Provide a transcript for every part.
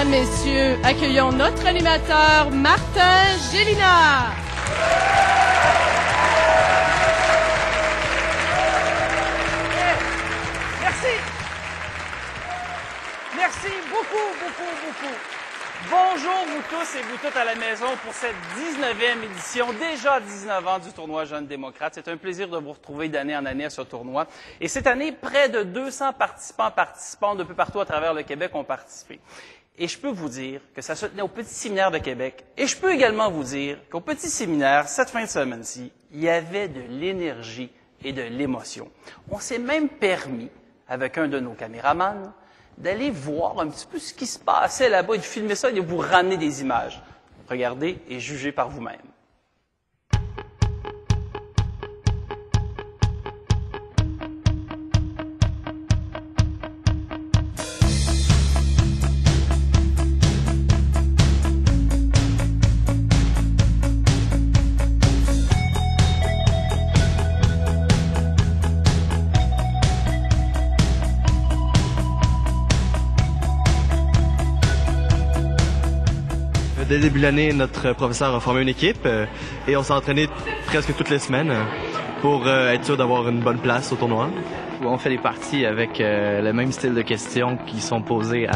Mesdames, Messieurs, accueillons notre animateur, Martin Gélina. Merci. Merci beaucoup. Bonjour vous tous et vous toutes à la maison pour cette 19e édition, déjà 19 ans du tournoi Jeunes démocrates. C'est un plaisir de vous retrouver d'année en année à ce tournoi. Et cette année, près de 200 participants d'un peu partout à travers le Québec ont participé. Et je peux vous dire que ça se tenait au Petit Séminaire de Québec. Et je peux également vous dire qu'au Petit Séminaire, cette fin de semaine-ci, il y avait de l'énergie et de l'émotion. On s'est même permis, avec un de nos caméramans, d'aller voir un petit peu ce qui se passait là-bas et de filmer ça et de vous ramener des images. Regardez et jugez par vous-même. Dès le début de l'année, notre professeur a formé une équipe et on s'est entraîné presque toutes les semaines pour être sûr d'avoir une bonne place au tournoi. On fait des parties avec le même style de questions qui sont posées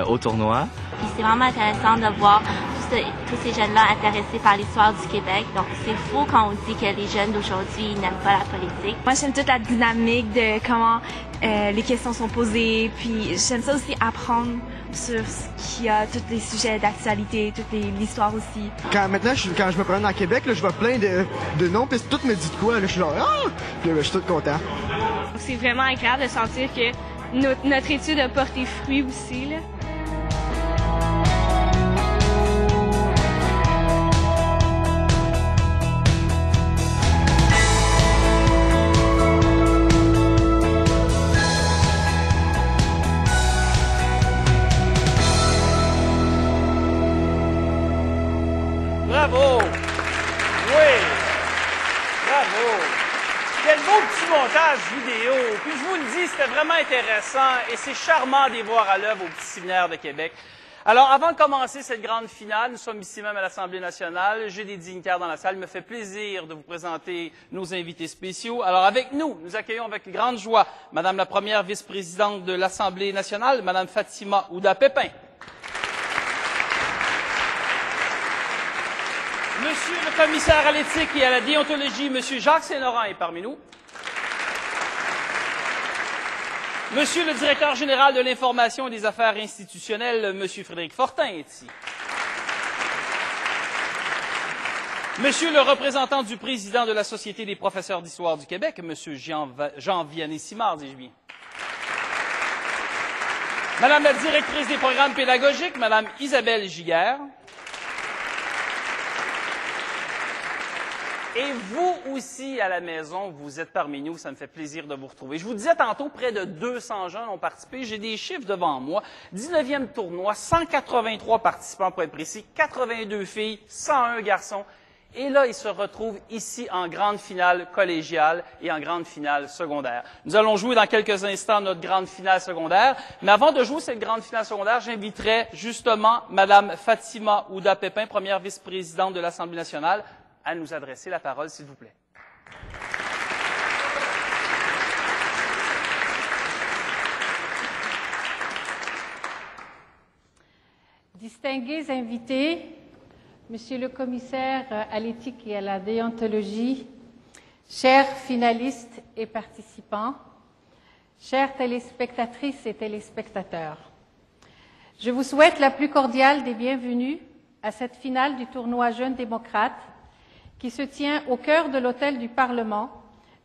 au tournoi. Puis c'est vraiment intéressant de voir tous ces jeunes-là intéressés par l'histoire du Québec. Donc c'est faux quand on dit que les jeunes d'aujourd'hui n'aiment pas la politique. Moi j'aime toute la dynamique de comment les questions sont posées. Puis j'aime ça aussi apprendre sur ce qu'il y a, tous les sujets d'actualité, toute l'histoire aussi. Quand je me promène à Québec, là, je vois plein de noms, puis tout me dit de quoi. Là, je suis là, ah! Puis, je suis tout content. C'est vraiment agréable de sentir que notre étude a porté fruit aussi. Là. Bravo! Oui! Bravo! Quel beau petit montage vidéo! Puis je vous le dis, c'était vraiment intéressant et c'est charmant de les voir à l'œuvre au Petit Séminaire de Québec. Alors, avant de commencer cette grande finale, nous sommes ici même à l'Assemblée nationale. J'ai des dignitaires dans la salle. Il me fait plaisir de vous présenter nos invités spéciaux. Alors, avec nous, nous accueillons avec grande joie Madame la première vice-présidente de l'Assemblée nationale, Madame Fatima Ouda-Pépin. Monsieur le commissaire à l'éthique et à la déontologie, Monsieur Jacques Saint-Laurent est parmi nous. Monsieur le directeur général de l'information et des affaires institutionnelles, Monsieur Frédéric Fortin est ici. Monsieur le représentant du président de la Société des professeurs d'histoire du Québec, Monsieur Jean Vianney Simard, dis-je bien. Madame la directrice des programmes pédagogiques, Madame Isabelle Giguère. Et vous aussi, à la maison, vous êtes parmi nous, ça me fait plaisir de vous retrouver. Je vous disais tantôt, près de 200 jeunes ont participé. J'ai des chiffres devant moi. 19e tournoi, 183 participants pour être précis, 82 filles, 101 garçons. Et là, ils se retrouvent ici en grande finale collégiale et en grande finale secondaire. Nous allons jouer dans quelques instants notre grande finale secondaire. Mais avant de jouer cette grande finale secondaire, j'inviterai justement Madame Fatima Ouda-Pépin, première vice-présidente de l'Assemblée nationale, à nous adresser la parole, s'il vous plaît. Distingués invités, Monsieur le commissaire à l'éthique et à la déontologie, chers finalistes et participants, chères téléspectatrices et téléspectateurs, je vous souhaite la plus cordiale des bienvenues à cette finale du tournoi Jeunes démocrates qui se tient au cœur de l'hôtel du Parlement,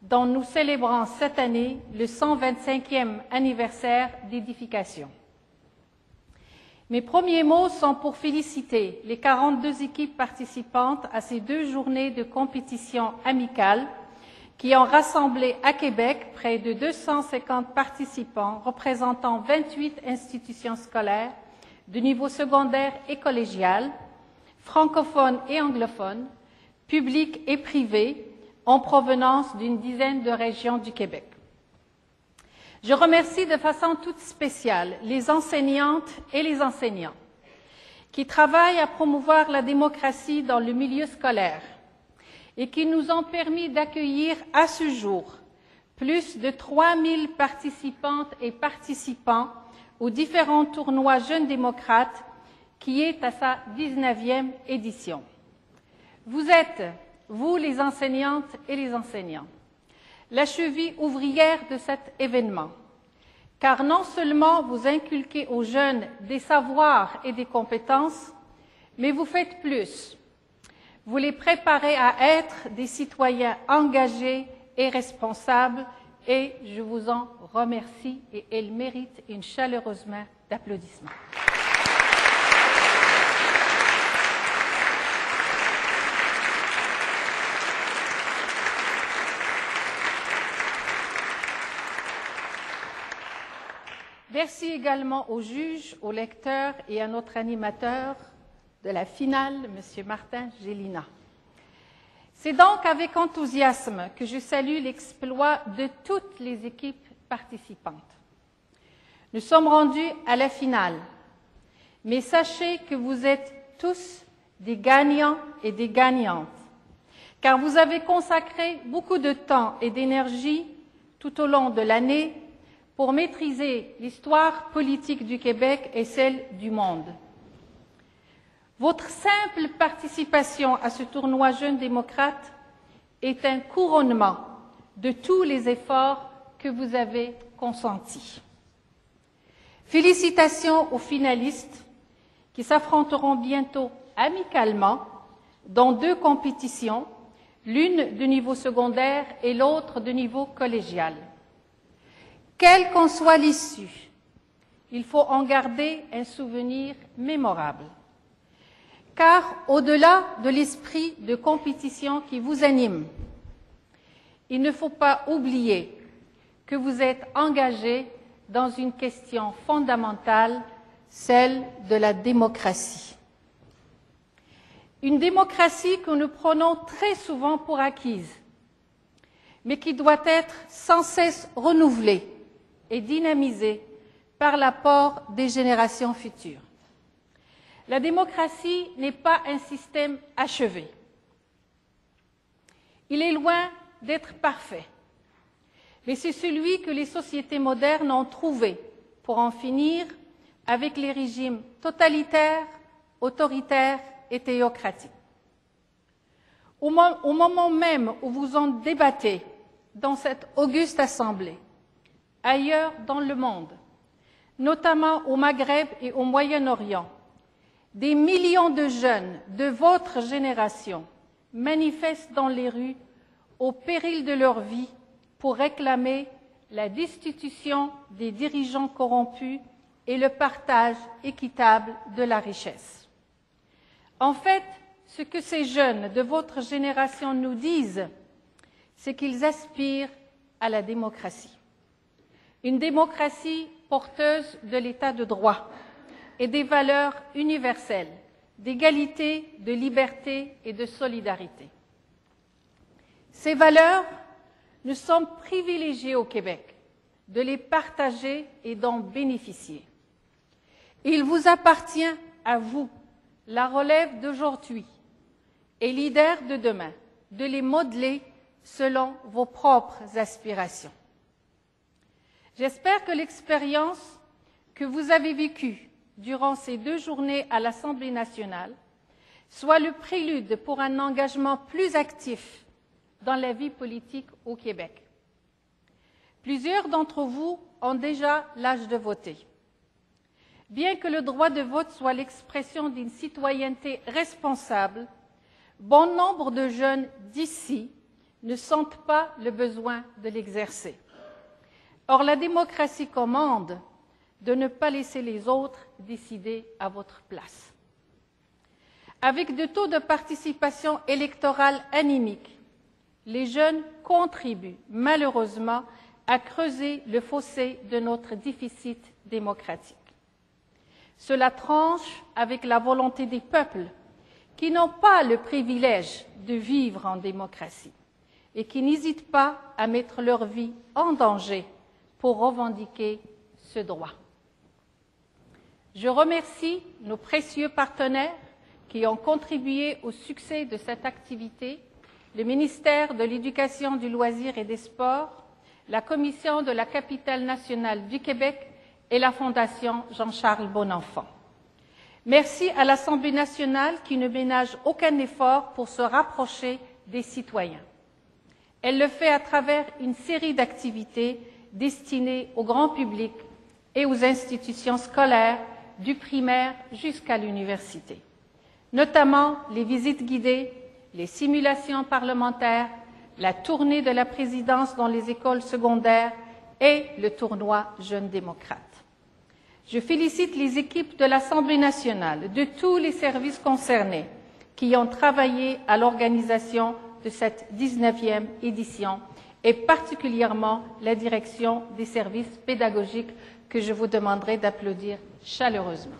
dont nous célébrons cette année le 125e anniversaire d'édification. Mes premiers mots sont pour féliciter les 42 équipes participantes à ces 2 journées de compétition amicale qui ont rassemblé à Québec près de 250 participants représentant 28 institutions scolaires de niveau secondaire et collégial, francophones et anglophones, publics et privés, en provenance d'une dizaine de régions du Québec. Je remercie de façon toute spéciale les enseignantes et les enseignants qui travaillent à promouvoir la démocratie dans le milieu scolaire et qui nous ont permis d'accueillir à ce jour plus de 3000 participantes et participants aux différents tournois Jeunes démocrates qui est à sa 19e édition. Vous êtes, vous les enseignantes et les enseignants, la cheville ouvrière de cet événement, car non seulement vous inculquez aux jeunes des savoirs et des compétences, mais vous faites plus. Vous les préparez à être des citoyens engagés et responsables, et je vous en remercie, et elles méritent une chaleureuse main d'applaudissements. Merci également aux juges, aux lecteurs et à notre animateur de la finale, M. Martin Gélina. C'est donc avec enthousiasme que je salue l'exploit de toutes les équipes participantes. Nous sommes rendus à la finale, mais sachez que vous êtes tous des gagnants et des gagnantes, car vous avez consacré beaucoup de temps et d'énergie tout au long de l'année pour maîtriser l'histoire politique du Québec et celle du monde. Votre simple participation à ce tournoi Jeunes démocrates est un couronnement de tous les efforts que vous avez consentis. Félicitations aux finalistes qui s'affronteront bientôt amicalement dans 2 compétitions, l'une de niveau secondaire et l'autre de niveau collégial. Quelle qu'en soit l'issue, il faut en garder un souvenir mémorable. Car au-delà de l'esprit de compétition qui vous anime, il ne faut pas oublier que vous êtes engagés dans une question fondamentale, celle de la démocratie. Une démocratie que nous prenons très souvent pour acquise, mais qui doit être sans cesse renouvelée et dynamisée par l'apport des générations futures. La démocratie n'est pas un système achevé. Il est loin d'être parfait, mais c'est celui que les sociétés modernes ont trouvé pour en finir avec les régimes totalitaires, autoritaires et théocratiques. Au moment même où vous en débattez dans cette auguste assemblée, ailleurs dans le monde, notamment au Maghreb et au Moyen-Orient, des millions de jeunes de votre génération manifestent dans les rues au péril de leur vie pour réclamer la destitution des dirigeants corrompus et le partage équitable de la richesse. En fait, ce que ces jeunes de votre génération nous disent, c'est qu'ils aspirent à la démocratie. Une démocratie porteuse de l'état de droit et des valeurs universelles, d'égalité, de liberté et de solidarité. Ces valeurs, nous sommes privilégiés au Québec de les partager et d'en bénéficier. Il vous appartient à vous, la relève d'aujourd'hui et leaders de demain, de les modeler selon vos propres aspirations. J'espère que l'expérience que vous avez vécue durant ces 2 journées à l'Assemblée nationale soit le prélude pour un engagement plus actif dans la vie politique au Québec. Plusieurs d'entre vous ont déjà l'âge de voter. Bien que le droit de vote soit l'expression d'une citoyenneté responsable, bon nombre de jeunes d'ici ne sentent pas le besoin de l'exercer. Or, la démocratie commande de ne pas laisser les autres décider à votre place. Avec des taux de participation électorale anémiques, les jeunes contribuent malheureusement à creuser le fossé de notre déficit démocratique. Cela tranche avec la volonté des peuples qui n'ont pas le privilège de vivre en démocratie et qui n'hésitent pas à mettre leur vie en danger pour revendiquer ce droit. Je remercie nos précieux partenaires qui ont contribué au succès de cette activité, le ministère de l'Éducation, du Loisir et des Sports, la Commission de la capitale nationale du Québec et la Fondation Jean-Charles Bonenfant. Merci à l'Assemblée nationale qui ne ménage aucun effort pour se rapprocher des citoyens. Elle le fait à travers une série d'activités destinées au grand public et aux institutions scolaires du primaire jusqu'à l'université, notamment les visites guidées, les simulations parlementaires, la tournée de la présidence dans les écoles secondaires et le tournoi Jeunes démocrates. Je félicite les équipes de l'Assemblée nationale, de tous les services concernés qui ont travaillé à l'organisation de cette 19e édition et particulièrement la direction des services pédagogiques que je vous demanderai d'applaudir chaleureusement.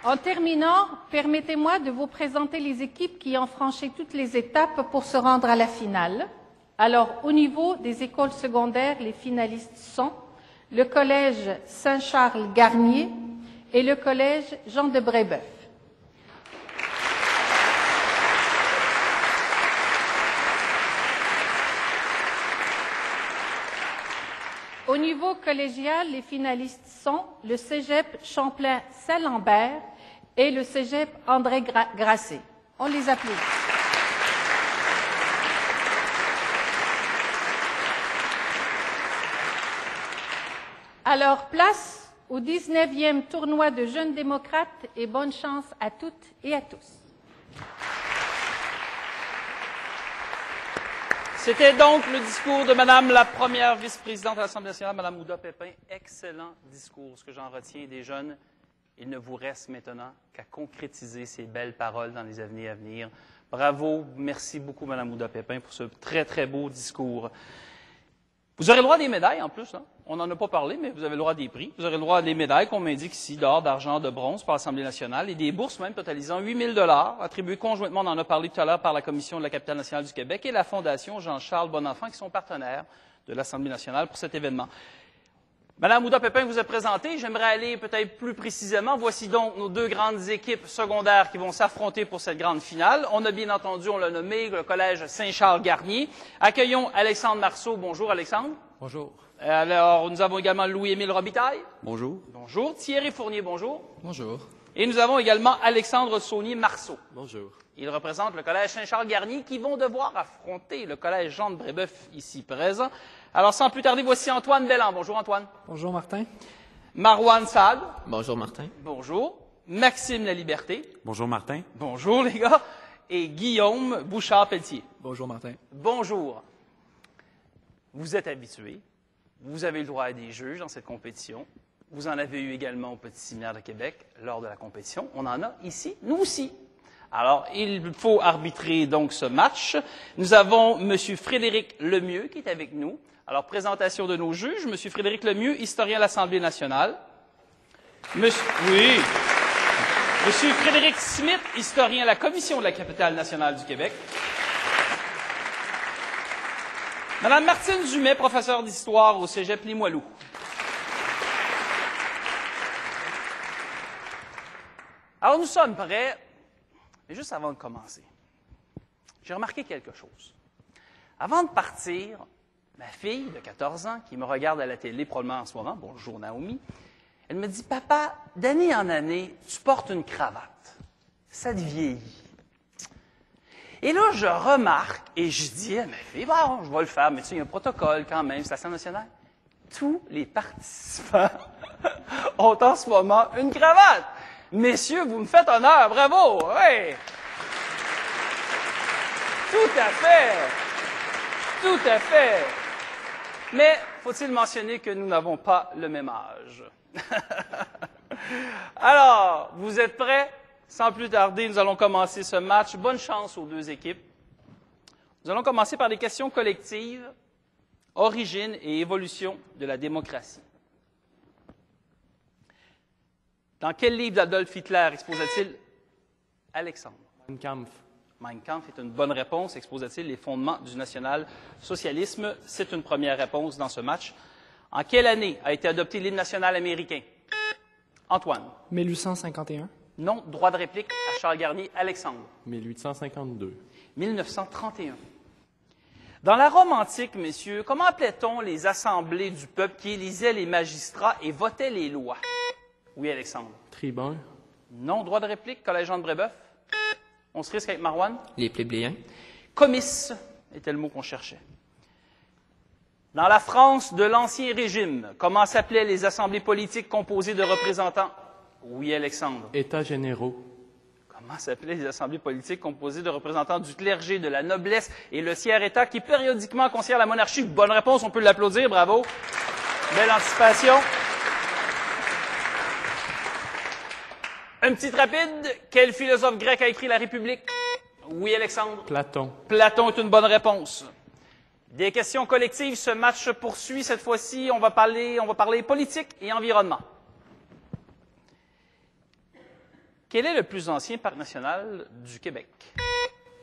En terminant, permettez-moi de vous présenter les équipes qui ont franchi toutes les étapes pour se rendre à la finale. Alors, au niveau des écoles secondaires, les finalistes sont le Collège Saint-Charles-Garnier et le Collège Jean de Brébeuf. Au niveau collégial, les finalistes sont le Cégep Champlain-Saint-Lambert et le Cégep André-Grasset. On les applaudit. Alors, place au 19e tournoi de Jeunes démocrates et bonne chance à toutes et à tous. C'était donc le discours de Madame la première vice-présidente de l'Assemblée nationale, Madame Ouda Pépin. Excellent discours. Ce que j'en retiens des jeunes, il ne vous reste maintenant qu'à concrétiser ces belles paroles dans les années à venir. Bravo, merci beaucoup, Madame Ouda Pépin, pour ce très, très beau discours. Vous aurez le droit à des médailles en plus, hein? On n'en a pas parlé, mais vous avez le droit à des prix. Vous aurez le droit à des médailles qu'on m'indique ici, d'or, d'argent, de bronze par l'Assemblée nationale, et des bourses même totalisant 8 000 $ attribuées conjointement, on en a parlé tout à l'heure, par la Commission de la capitale nationale du Québec et la Fondation Jean-Charles Bonenfant, qui sont partenaires de l'Assemblée nationale pour cet événement. Madame Ouda Pépin vous a présenté. J'aimerais aller peut-être plus précisément. Voici donc nos deux grandes équipes secondaires qui vont s'affronter pour cette grande finale. On a bien entendu, on l'a nommé, le Collège Saint-Charles-Garnier. Accueillons Alexandre Marceau. Bonjour, Alexandre. Bonjour. Alors, nous avons également Louis-Émile Robitaille. Bonjour. Bonjour. Thierry Fournier, bonjour. Bonjour. Et nous avons également Alexandre Saunier-Marceau. Bonjour. Il représente le Collège Saint-Charles-Garnier qui vont devoir affronter le Collège Jean de Brébeuf ici présent. Alors, sans plus tarder, voici Antoine Belland. Bonjour, Antoine. Bonjour, Martin. Marouane Saad. Bonjour, Martin. Bonjour. Maxime Laliberté. Bonjour, Martin. Bonjour, les gars. Et Guillaume Bouchard-Pelletier. Bonjour, Martin. Bonjour. Vous êtes habitués. Vous avez le droit à des juges dans cette compétition. Vous en avez eu également au Petit Séminaire de Québec lors de la compétition. On en a ici, nous aussi. Alors, il faut arbitrer donc ce match. Nous avons M. Frédéric Lemieux qui est avec nous. Alors, présentation de nos juges. M. Frédéric Lemieux, historien à l'Assemblée nationale. Oui. M. Frédéric Smith, historien à la Commission de la capitale nationale du Québec. Mme Martine Dumais, professeure d'histoire au Cégep Limoilou. Alors, nous sommes prêts, mais juste avant de commencer, j'ai remarqué quelque chose. Avant de partir, ma fille de 14 ans, qui me regarde à la télé probablement en ce moment, bonjour Naomi, elle me dit, « Papa, d'année en année, tu portes une cravate. Ça te vieillit. » Et là, je remarque et je dis à ma fille, « Bon, je vais le faire, mais tu sais, il y a un protocole quand même, c'est l'Assemblée nationale. » Tous les participants ont en ce moment une cravate. Messieurs, vous me faites honneur, bravo! Oui! Tout à fait! Tout à fait! Mais faut-il mentionner que nous n'avons pas le même âge? Alors, vous êtes prêts? Sans plus tarder, nous allons commencer ce match. Bonne chance aux deux équipes. Nous allons commencer par des questions collectives, origine et évolution de la démocratie. Dans quel livre d'Adolf Hitler exposa-t-il Alexandre? Mein Kampf. Mein Kampf est une bonne réponse. Exposa-t-il les fondements du national-socialisme? C'est une première réponse dans ce match. En quelle année a été adopté l'hymne national américain? Antoine. 1851. Non. Droit de réplique à Charles Garnier. Alexandre. 1852. 1931. Dans la Rome antique, messieurs, comment appelait-on les assemblées du peuple qui élisaient les magistrats et votaient les lois? Oui, Alexandre. Tribun. Non. Droit de réplique, Collège Jean de Brébeuf. On se risque avec Marouane. Les plébéiens. Comice était le mot qu'on cherchait. Dans la France de l'Ancien Régime, comment s'appelaient les assemblées politiques composées de représentants? Oui, Alexandre. États généraux. Comment s'appelaient les assemblées politiques composées de représentants du clergé, de la noblesse et le tiers-État qui périodiquement considèrent la monarchie? Bonne réponse, on peut l'applaudir, bravo. Belle anticipation. Une petite rapide. Quel philosophe grec a écrit La République? Oui, Alexandre. Platon. Platon est une bonne réponse. Des questions collectives. Ce match se poursuit. Cette fois-ci, on va parler politique et environnement. Quel est le plus ancien parc national du Québec?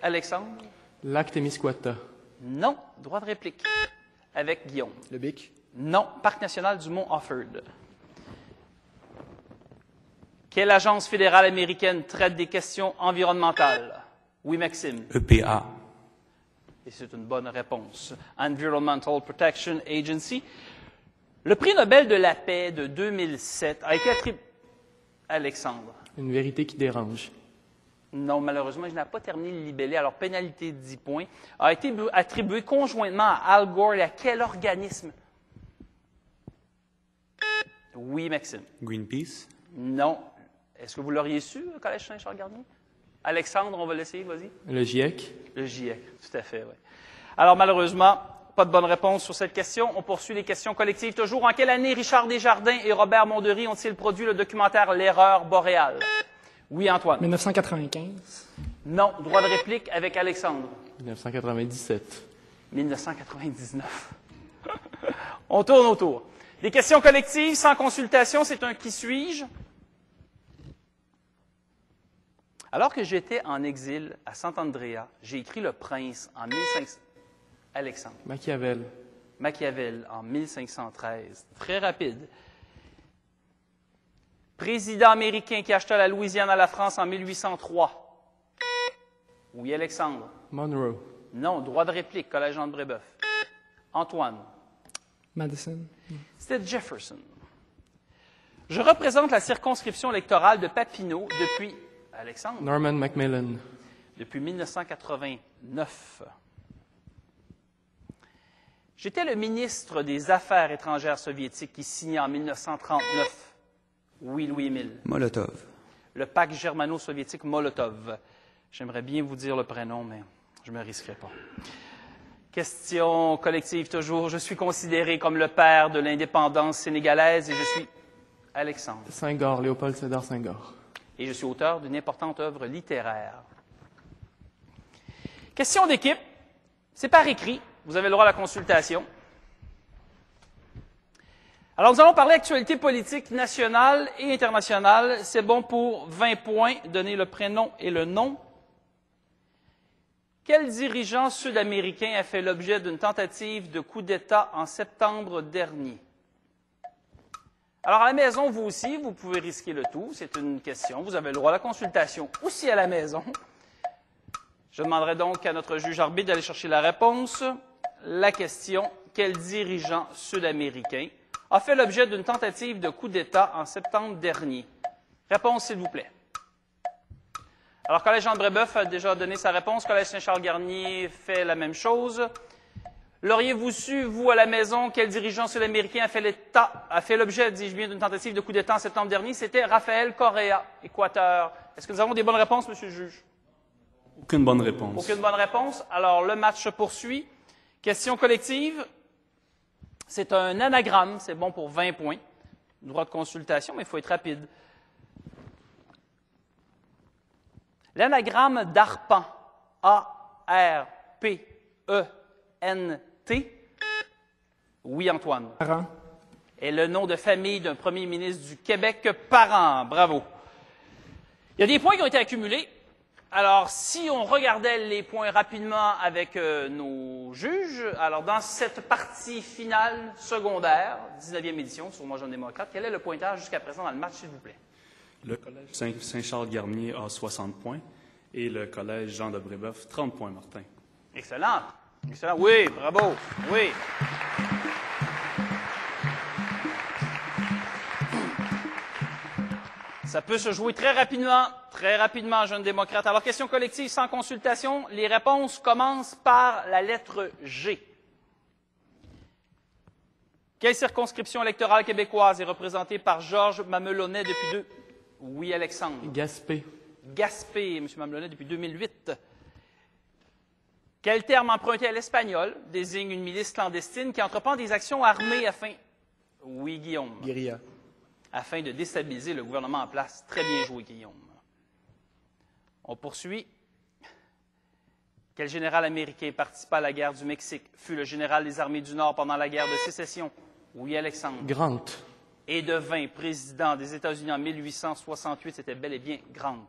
Alexandre? Lac Témiscouata. Non. Droit de réplique. Avec Guillaume. Le Bic. Non. Parc national du Mont Offord. Quelle agence fédérale américaine traite des questions environnementales? Oui, Maxime. EPA. Et c'est une bonne réponse. Environmental Protection Agency. Le prix Nobel de la paix de 2007 a été attribué... Alexandre. Une vérité qui dérange. Non, malheureusement, je n'ai pas terminé le libellé, alors pénalité de 10 points. A été attribué conjointement à Al Gore et à quel organisme? Oui, Maxime. Greenpeace. Non. Est-ce que vous l'auriez su, le Collège Saint-Charles Garnier? Alexandre, on va l'essayer, vas-y. Le GIEC. Le GIEC, tout à fait, oui. Alors, malheureusement, pas de bonne réponse sur cette question. On poursuit les questions collectives toujours. En quelle année Richard Desjardins et Robert Mondery ont-ils produit le documentaire L'erreur boréale? Oui, Antoine. 1995. Non. Droit de réplique avec Alexandre. 1997. 1999. On tourne autour. Des questions collectives sans consultation, c'est un qui suis-je? Alors que j'étais en exil à Sant'Andrea, j'ai écrit Le Prince en 1500. Alexandre. Machiavel. Machiavel en 1513. Très rapide. Président américain qui acheta la Louisiane à la France en 1803. Oui, Alexandre. Monroe. Non, droit de réplique, Collège Jean de Brébeuf. Antoine. Madison. C'était Jefferson. Je représente la circonscription électorale de Papineau depuis... Alexandre. Norman Macmillan. Depuis 1989. J'étais le ministre des Affaires étrangères soviétiques qui signait en 1939. Oui, Louis-Émile. Molotov. Le pacte germano-soviétique Molotov. J'aimerais bien vous dire le prénom, mais je ne me risquerai pas. Question collective toujours. Je suis considéré comme le père de l'indépendance sénégalaise et je suis Alexandre. Senghor, Léopold Sédar Senghor. Et je suis auteur d'une importante œuvre littéraire. Question d'équipe. C'est par écrit. Vous avez le droit à la consultation. Alors, nous allons parler actualité politique nationale et internationale. C'est bon pour 20 points. Donnez le prénom et le nom. Quel dirigeant sud-américain a fait l'objet d'une tentative de coup d'État en septembre dernier? Alors, à la maison, vous aussi, vous pouvez risquer le tout. C'est une question. Vous avez le droit à la consultation aussi à la maison. Je demanderai donc à notre juge arbitre d'aller chercher la réponse. La question, quel dirigeant sud-américain a fait l'objet d'une tentative de coup d'État en septembre dernier? Réponse, s'il vous plaît. Alors, Collège Jean de Brébeuf a déjà donné sa réponse. Collège Saint-Charles Garnier fait la même chose. L'auriez-vous su, vous, à la maison, quel dirigeant sud-américain a fait l'objet, dis-je bien, d'une tentative de coup d'État en septembre dernier? C'était Rafael Correa, Équateur. Est-ce que nous avons des bonnes réponses, Monsieur le juge? Aucune bonne réponse. Aucune bonne réponse. Alors, le match se poursuit. Question collective. C'est un anagramme. C'est bon pour 20 points. Droit de consultation, mais il faut être rapide. L'anagramme d'Arpan, A-R-P-E-N-T. Oui, Antoine. Parent. est le nom de famille d'un premier ministre du Québec par an. Bravo. Il y a des points qui ont été accumulés. Alors, si on regardait les points rapidement avec nos juges, alors dans cette partie finale secondaire, 19e édition, sur Moi Jeune démocrate, quel est le pointage jusqu'à présent dans le match, s'il vous plaît? Le collège Saint-Charles-Garnier a 60 points et le collège Jean de Brébeuf, 30 points, Martin. Excellent. Excellent. Oui, bravo. Oui. Ça peut se jouer très rapidement, Jeune démocrate. Alors, question collective sans consultation. Les réponses commencent par la lettre G. Quelle circonscription électorale québécoise est représentée par Georges Mamelonnet depuis deux... Oui, Alexandre. Gaspé. Gaspé, M. Mamelonnet, depuis 2008. Quel terme emprunté à l'espagnol désigne une milice clandestine qui entreprend des actions armées afin... Oui, Guillaume. Guérilla. Afin de déstabiliser le gouvernement en place. Très bien joué, Guillaume. On poursuit. Quel général américain participa à la guerre du Mexique, fut le général des armées du Nord pendant la guerre de sécession? Oui, Alexandre. Grant. Et devint président des États-Unis en 1868, c'était bel et bien Grant.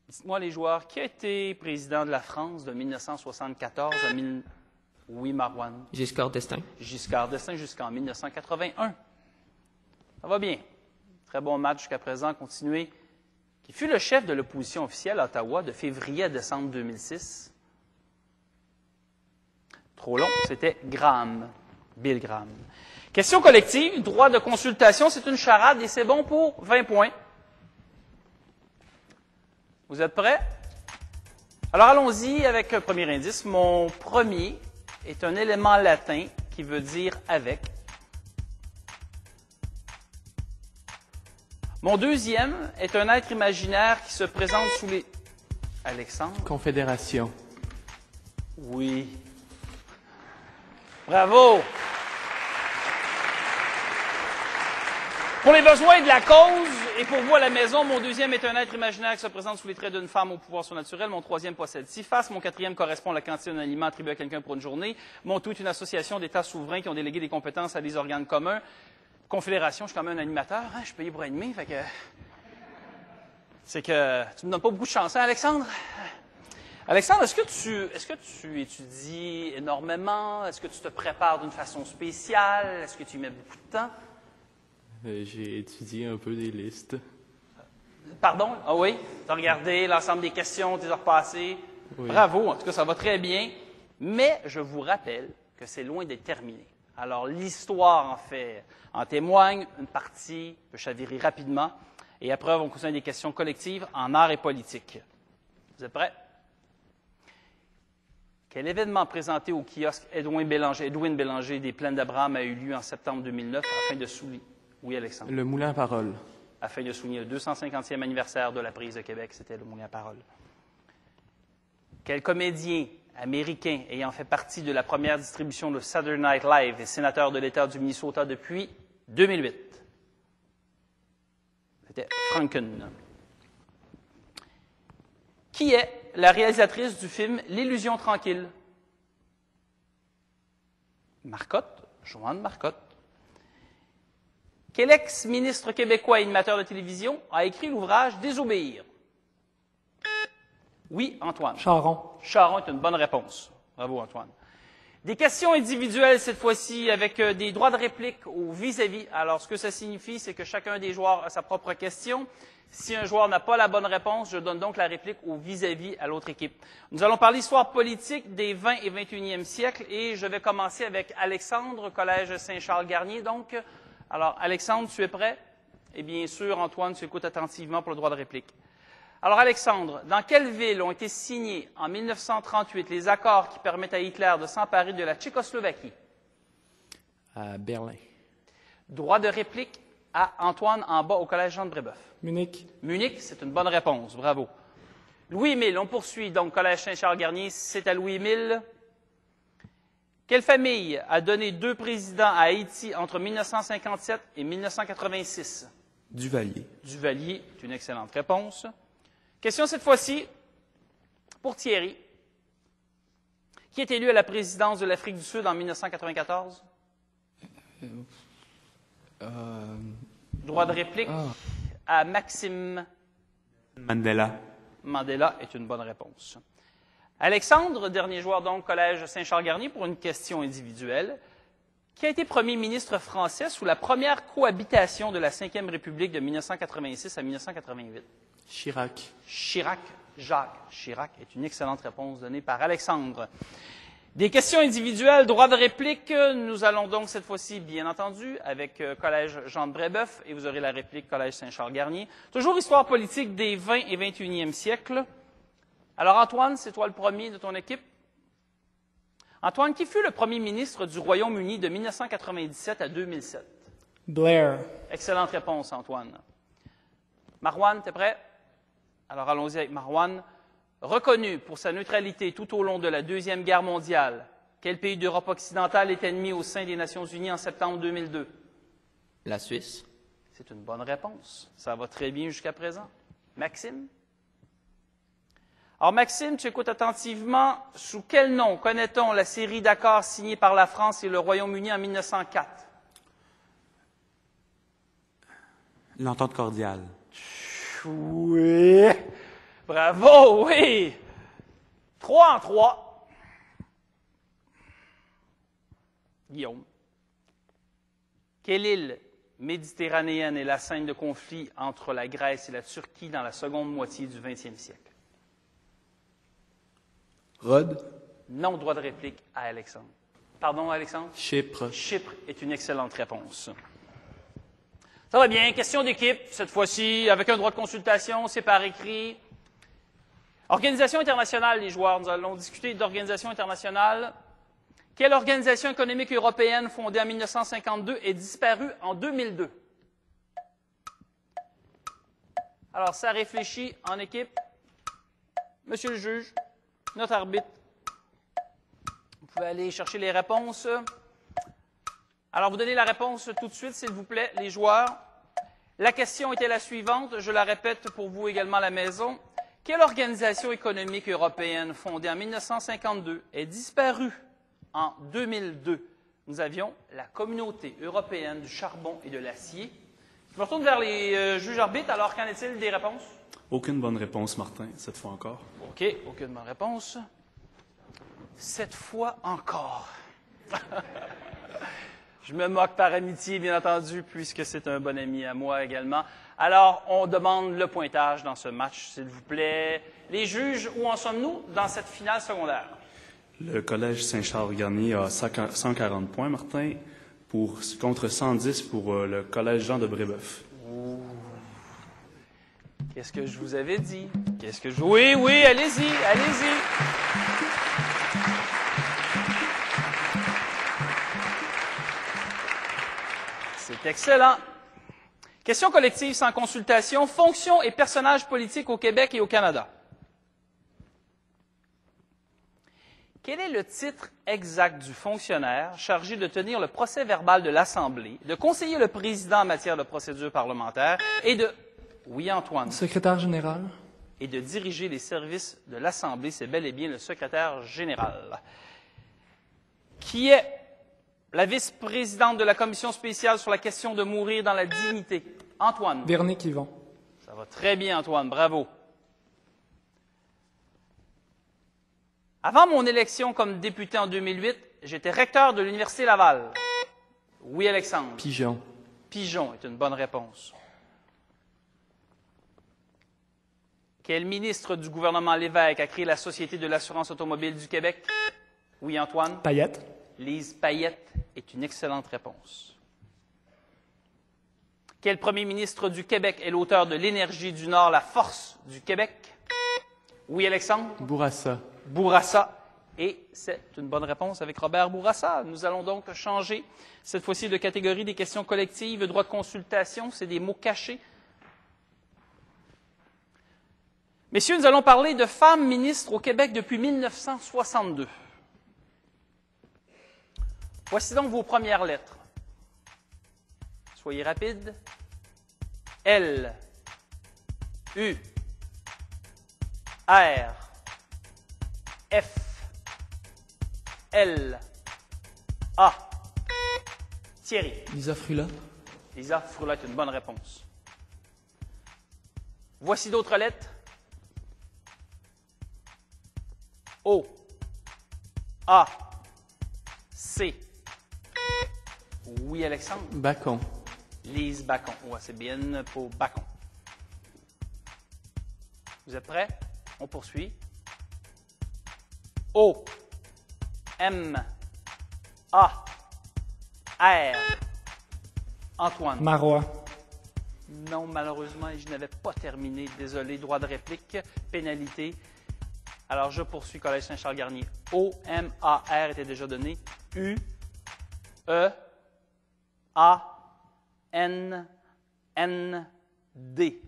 Dites-moi, les joueurs, qui a été président de la France de 1974 à... Oui, Marouane. Giscard d'Estaing. Giscard d'Estaing jusqu'en 1981. Ça va bien. Très bon match jusqu'à présent. Continuez. Qui fut le chef de l'opposition officielle à Ottawa de février à décembre 2006? Trop long, c'était Graham. Bill Graham. Question collective, droit de consultation, c'est une charade et c'est bon pour 20 points. Vous êtes prêts? Alors allons-y avec un premier indice. Mon premier est un élément latin qui veut dire avec. Mon deuxième est un être imaginaire qui se présente sous les... Alexandre? Confédération. Oui. Bravo! Pour les besoins de la cause et pour vous à la maison, mon deuxième est un être imaginaire qui se présente sous les traits d'une femme au pouvoir surnaturel. Mon troisième possède 6 faces. Mon quatrième correspond à la quantité d'un aliment attribué à quelqu'un pour une journée. Mon tout est une association d'États souverains qui ont délégué des compétences à des organes communs. Confédération, je suis quand même un animateur, hein? Je suis payé pour animer, fait que... C'est que tu me donnes pas beaucoup de chance, hein, Alexandre? Alexandre, est-ce que tu étudies énormément? Est-ce que tu te prépares d'une façon spéciale? Est-ce que tu y mets beaucoup de temps? J'ai étudié un peu des listes. Pardon? Ah oui? Tu as regardé l'ensemble des questions, tu les as repassées. Oui. Bravo, en tout cas, ça va très bien. Mais je vous rappelle que c'est loin d'être terminé. Alors, l'histoire en témoigne. Une partie peut chavirer rapidement. Et après, on continue des questions collectives en art et politique. Vous êtes prêts? Quel événement présenté au kiosque Edwin Bélanger des Plaines d'Abraham a eu lieu en septembre 2009 afin de souligner... Oui, Alexandre. Le Moulin à Parole. Afin de souligner le 250e anniversaire de la prise de Québec, c'était le Moulin à Parole. Quel comédien américain ayant fait partie de la première distribution de Saturday Night Live est sénateur de l'État du Minnesota depuis 2008? C'était Franken. Qui est la réalisatrice du film L'Illusion tranquille? Marcotte, Joanne Marcotte. Quel ex-ministre québécois et animateur de télévision a écrit l'ouvrage Désobéir? Oui, Antoine. Charon. Charon est une bonne réponse. Bravo, Antoine. Des questions individuelles cette fois-ci avec des droits de réplique au vis-à-vis. Alors, ce que ça signifie, c'est que chacun des joueurs a sa propre question. Si un joueur n'a pas la bonne réponse, je donne donc la réplique au vis-à-vis à l'autre équipe. Nous allons parler histoire politique des 20 et 21e siècles et je vais commencer avec Alexandre, Collège Saint-Charles-Garnier. Donc, alors, Alexandre, tu es prêt? Et bien sûr, Antoine, tu écoutes attentivement pour le droit de réplique. Alors, Alexandre, dans quelle ville ont été signés en 1938 les accords qui permettent à Hitler de s'emparer de la Tchécoslovaquie? À Berlin. Droit de réplique à Antoine en bas au Collège Jean de Brébeuf. Munich. Munich, c'est une bonne réponse. Bravo. Louis-Émile, on poursuit. Donc, Collège Saint-Charles-Garnier, c'est à Louis-Émile. Quelle famille a donné 2 présidents à Haïti entre 1957 et 1986? Duvalier. Duvalier, c'est une excellente réponse. Question cette fois-ci pour Thierry. Qui est élu à la présidence de l'Afrique du Sud en 1994? Droit de réplique à Maxime. Mandela. Mandela est une bonne réponse. Alexandre, dernier joueur donc, Collège Saint-Charles-Garnier, pour une question individuelle. Qui a été premier ministre français sous la première cohabitation de la Ve République de 1986 à 1988? Chirac. Chirac. Jacques Chirac est une excellente réponse donnée par Alexandre. Des questions individuelles, droit de réplique. Nous allons donc cette fois-ci, bien entendu, avec Collège Jean de Brébeuf, et vous aurez la réplique Collège Saint-Charles-Garnier. Toujours histoire politique des 20 et 21e siècles. Alors Antoine, c'est toi le premier de ton équipe. Antoine, qui fut le premier ministre du Royaume-Uni de 1997 à 2007? Blair. Excellente réponse, Antoine. Marouane, t'es prêt? Alors allons-y avec Marouane. Reconnu pour sa neutralité tout au long de la Deuxième Guerre mondiale, quel pays d'Europe occidentale est admis au sein des Nations unies en septembre 2002? La Suisse. C'est une bonne réponse. Ça va très bien jusqu'à présent. Maxime? Alors Maxime, tu écoutes attentivement. Sous quel nom connaît-on la série d'accords signés par la France et le Royaume-Uni en 1904? L'entente cordiale. Oui! Bravo, oui! 3 en 3. Guillaume. Quelle île méditerranéenne est la scène de conflit entre la Grèce et la Turquie dans la seconde moitié du 20e siècle? Rhodes. Non, droit de réplique à Alexandre. Pardon, Alexandre? Chypre. Chypre est une excellente réponse. Ça va bien. Question d'équipe, cette fois-ci, avec un droit de consultation, c'est par écrit. Organisation internationale, les joueurs. Nous allons discuter d'organisation internationale. Quelle organisation économique européenne fondée en 1952 est disparue en 2002? Alors, ça réfléchit en équipe. Monsieur le juge, notre arbitre, vous pouvez aller chercher les réponses. Alors, vous donnez la réponse tout de suite, s'il vous plaît, les joueurs. La question était la suivante, je la répète pour vous également à la maison. Quelle organisation économique européenne fondée en 1952 est disparue en 2002? Nous avions la Communauté européenne du charbon et de l'acier. Je me retourne vers les juges arbitres. Alors, qu'en est-il des réponses? Aucune bonne réponse, Martin, cette fois encore. OK, aucune bonne réponse. Cette fois encore. Je me moque par amitié, bien entendu, puisque c'est un bon ami à moi également. Alors, on demande le pointage dans ce match, s'il vous plaît. Les juges, où en sommes-nous dans cette finale secondaire? Le Collège Saint-Charles-Garnier a 140 points, Martin, contre 110 pour le Collège Jean de Brébeuf. Qu'est-ce que je vous avais dit? Oui, oui, allez-y, allez-y. C'est excellent. Question collective sans consultation. Fonctions et personnages politiques au Québec et au Canada. Quel est le titre exact du fonctionnaire chargé de tenir le procès-verbal de l'Assemblée, de conseiller le président en matière de procédure parlementaire et de... Oui, Antoine. Secrétaire général. Et de diriger les services de l'Assemblée, c'est bel et bien le secrétaire général. Qui est la vice-présidente de la commission spéciale sur la question de mourir dans la dignité? Antoine. Véronique Yvon. Ça va très bien, Antoine. Bravo. Avant mon élection comme député en 2008, j'étais recteur de l'Université Laval. Oui, Alexandre. Pigeon. Pigeon est une bonne réponse. Quel ministre du gouvernement Lévesque a créé la Société de l'assurance automobile du Québec? Oui, Antoine. Payette. Lise Payette est une excellente réponse. Quel premier ministre du Québec est l'auteur de l'Énergie du Nord, la force du Québec? Oui, Alexandre? Bourassa. Bourassa. Et c'est une bonne réponse avec Robert Bourassa. Nous allons donc changer cette fois-ci de catégorie des questions collectives. Droit de consultation, c'est des mots cachés. Messieurs, nous allons parler de femmes ministres au Québec depuis 1962. Voici donc vos premières lettres. Soyez rapides. L, U, R, F, L, A, Thierry. Lisa Frula. Lisa Frula est une bonne réponse. Voici d'autres lettres. O, A, C. Oui, Alexandre. Bacon. Lise Bacon. Ouais, c'est bien pour Bacon. Vous êtes prêts? On poursuit. O, M, A, R. Antoine. Marois. Non, malheureusement, je n'avais pas terminé. Désolé, droit de réplique, pénalité. Alors, je poursuis Collège Saint-Charles-Garnier. O, M, A, R était déjà donné. U, E, A, N, N, D.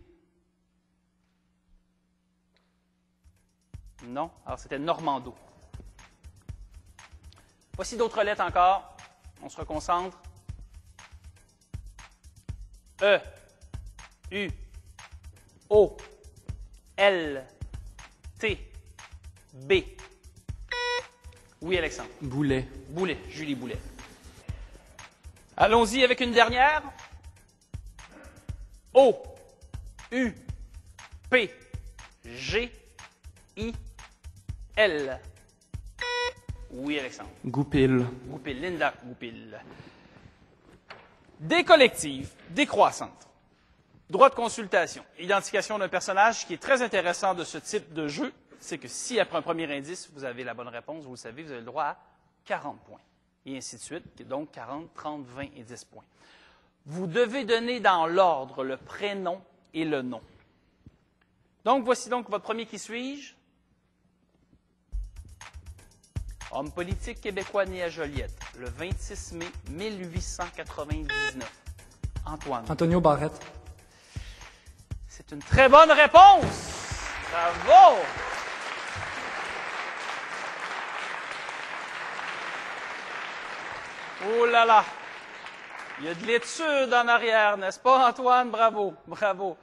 Non? Alors, c'était Normando. Voici d'autres lettres encore. On se reconcentre. E, U, O, L, T, B. Oui, Alexandre. Boulet. Boulet, Julie Boulet. Allons-y avec une dernière. O, U, P, G, I, L. Oui, Alexandre. Goupil. Goupil, Linda Goupil. Des collectives décroissantes. Droit de consultation. Identification d'un personnage. Ce qui est très intéressant de ce type de jeu, c'est que si après un premier indice, vous avez la bonne réponse, vous le savez, vous avez le droit à 40 points. Et ainsi de suite, donc 40, 30, 20 et 10 points. Vous devez donner dans l'ordre le prénom et le nom. Donc, voici donc votre premier Qui suis-je? Homme politique québécois né à Joliette, le 26 mai 1899. Antoine. Antonio Barrette. C'est une très bonne réponse! Bravo! Oh là là! Il y a de l'étude en arrière, n'est-ce pas, Antoine? Bravo, bravo.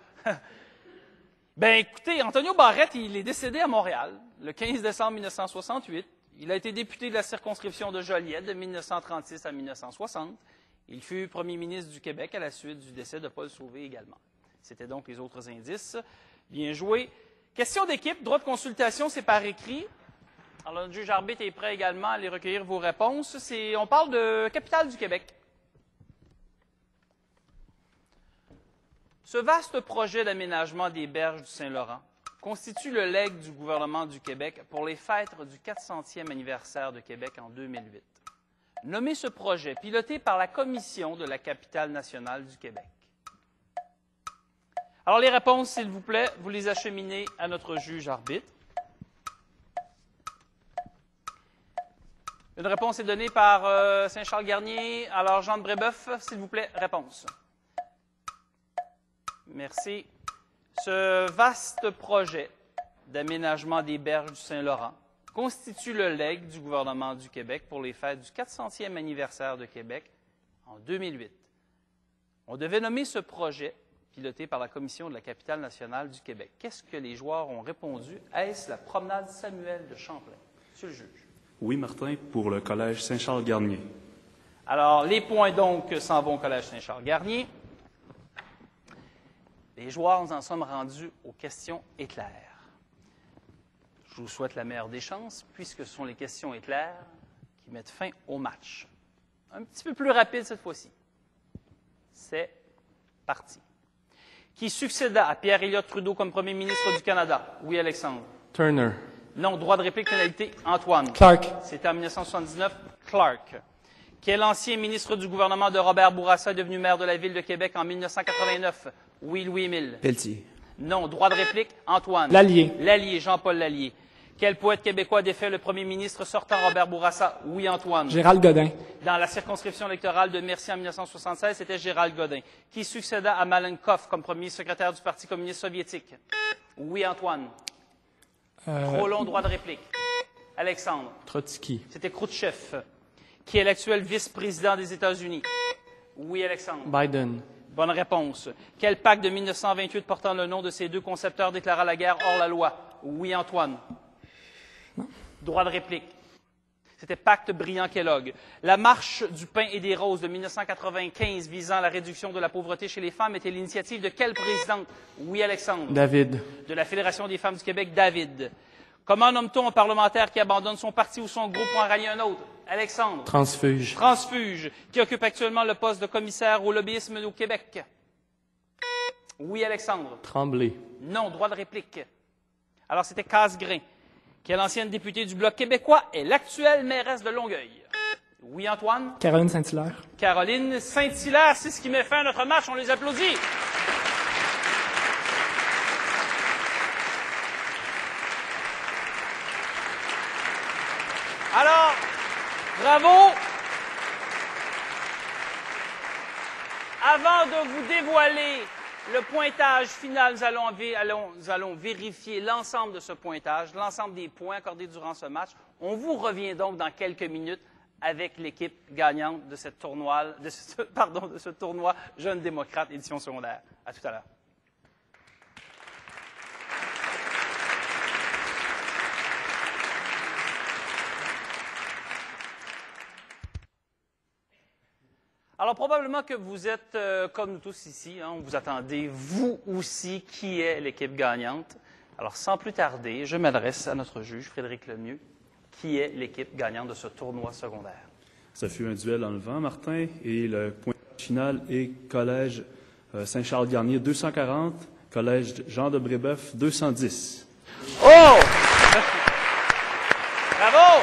Ben, écoutez, Antonio Barrette, il est décédé à Montréal le 15 décembre 1968. Il a été député de la circonscription de Joliette de 1936 à 1960. Il fut premier ministre du Québec à la suite du décès de Paul Sauvé également. C'était donc les autres indices. Bien joué. Question d'équipe, droit de consultation, c'est par écrit. Alors, le juge arbitre est prêt également à aller recueillir vos réponses. On parle de capitale du Québec. Ce vaste projet d'aménagement des berges du Saint-Laurent constitue le legs du gouvernement du Québec pour les fêtes du 400e anniversaire de Québec en 2008. Nommez ce projet, piloté par la Commission de la capitale nationale du Québec. Alors, les réponses, s'il vous plaît, vous les acheminez à notre juge arbitre. Une réponse est donnée par Saint-Charles-Garnier. Alors, Jean de Brébeuf, s'il vous plaît, réponse. Merci. Ce vaste projet d'aménagement des berges du Saint-Laurent constitue le legs du gouvernement du Québec pour les fêtes du 400e anniversaire de Québec en 2008. On devait nommer ce projet piloté par la Commission de la capitale nationale du Québec. Qu'est-ce que les joueurs ont répondu? Est-ce la promenade Samuel de Champlain? Monsieur le juge. Oui, Martin, pour le Collège Saint-Charles-Garnier. Alors, les points donc s'en vont au Collège Saint-Charles-Garnier. Les joueurs, nous en sommes rendus aux questions éclairs. Je vous souhaite la meilleure des chances, puisque ce sont les questions éclairs qui mettent fin au match. Un petit peu plus rapide cette fois-ci. C'est parti. Qui succéda à Pierre Elliott Trudeau comme premier ministre du Canada? Oui, Alexandre. Turner. Non, droit de réplique, pénalité, Antoine. Clark. C'était en 1979, Clark. Quel ancien ministre du gouvernement de Robert Bourassa est devenu maire de la ville de Québec en 1989? Oui, Louis-Émile. Pelletier. Non, droit de réplique, Antoine. Lallier. Lallier, Jean-Paul Lallier. Quel poète québécois défait le premier ministre sortant Robert Bourassa? Oui, Antoine. Gérald Godin. Dans la circonscription électorale de Mercier en 1976, c'était Gérald Godin. Qui succéda à Malenkov comme premier secrétaire du Parti communiste soviétique? Oui, Antoine. Trop long, droit de réplique. Alexandre. Trotsky. C'était Khrouchtchev. Qui est l'actuel vice-président des États-Unis? Oui, Alexandre. Biden. Bonne réponse. Quel pacte de 1928 portant le nom de ces deux concepteurs déclara la guerre hors la loi? Oui, Antoine. Droit de réplique. C'était Pacte Brillant-Kellogg. La Marche du pain et des roses de 1995 visant la réduction de la pauvreté chez les femmes était l'initiative de quelle présidente? Oui, Alexandre. David. De la Fédération des femmes du Québec, David. Comment nomme-t-on un parlementaire qui abandonne son parti ou son groupe pour en rallier un autre? Alexandre. Transfuge. Transfuge. Qui occupe actuellement le poste de commissaire au lobbyisme au Québec? Oui, Alexandre. Tremblay. Non, droit de réplique. Alors, c'était Casgrain. Quelle ancienne députée du Bloc québécois est l'actuelle mairesse de Longueuil? Oui, Antoine? Caroline Saint-Hilaire. Caroline Saint-Hilaire, c'est ce qui met fin à notre marche. On les applaudit. Alors, bravo. Avant de vous dévoiler le pointage final, nous allons vérifier l'ensemble de ce pointage, l'ensemble des points accordés durant ce match. On vous revient donc dans quelques minutes avec l'équipe gagnante de ce tournoi Jeunes démocrates édition secondaire. À tout à l'heure. Alors, probablement que vous êtes, comme nous tous ici, hein, vous attendez, vous aussi, qui est l'équipe gagnante. Alors, sans plus tarder, je m'adresse à notre juge, Frédéric Lemieux, qui est l'équipe gagnante de ce tournoi secondaire. Ça fut un duel en levant, Martin, et le point final est Collège Saint-Charles-Garnier 240, Collège Jean de Brébeuf 210. Oh! Bravo!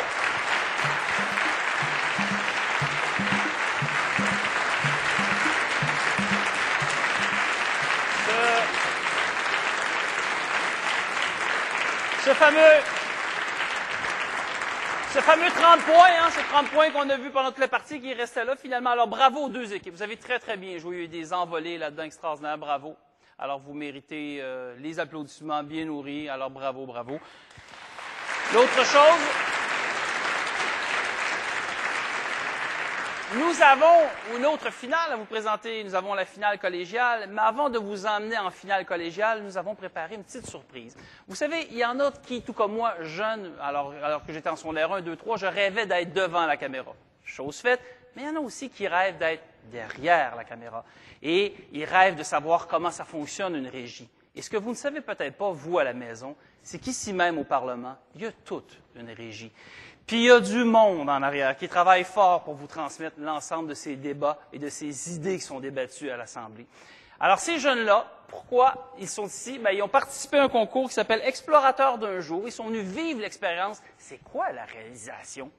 Ce fameux 30 points, hein, ces 30 points qu'on a vus pendant toute la partie qui restaient là, finalement. Alors, bravo aux deux équipes. Vous avez très, très bien joué. Il y a eu des envolées là-dedans extraordinaires. Bravo. Alors, vous méritez les applaudissements bien nourris. Alors, bravo, bravo. L'autre chose, nous avons une autre finale à vous présenter. Nous avons la finale collégiale. Mais avant de vous emmener en finale collégiale, nous avons préparé une petite surprise. Vous savez, il y en a qui, tout comme moi, jeune, alors que j'étais en secondaire 1, 2, 3, je rêvais d'être devant la caméra. Chose faite. Mais il y en a aussi qui rêvent d'être derrière la caméra. Et ils rêvent de savoir comment ça fonctionne une régie. Et ce que vous ne savez peut-être pas, vous, à la maison, c'est qu'ici même au Parlement, il y a toute une régie. Puis il y a du monde en arrière qui travaille fort pour vous transmettre l'ensemble de ces débats et de ces idées qui sont débattues à l'Assemblée. Alors ces jeunes-là, pourquoi ils sont ici? Bien, ils ont participé à un concours qui s'appelle Explorateur d'un jour. Ils sont venus vivre l'expérience. C'est quoi la réalisation?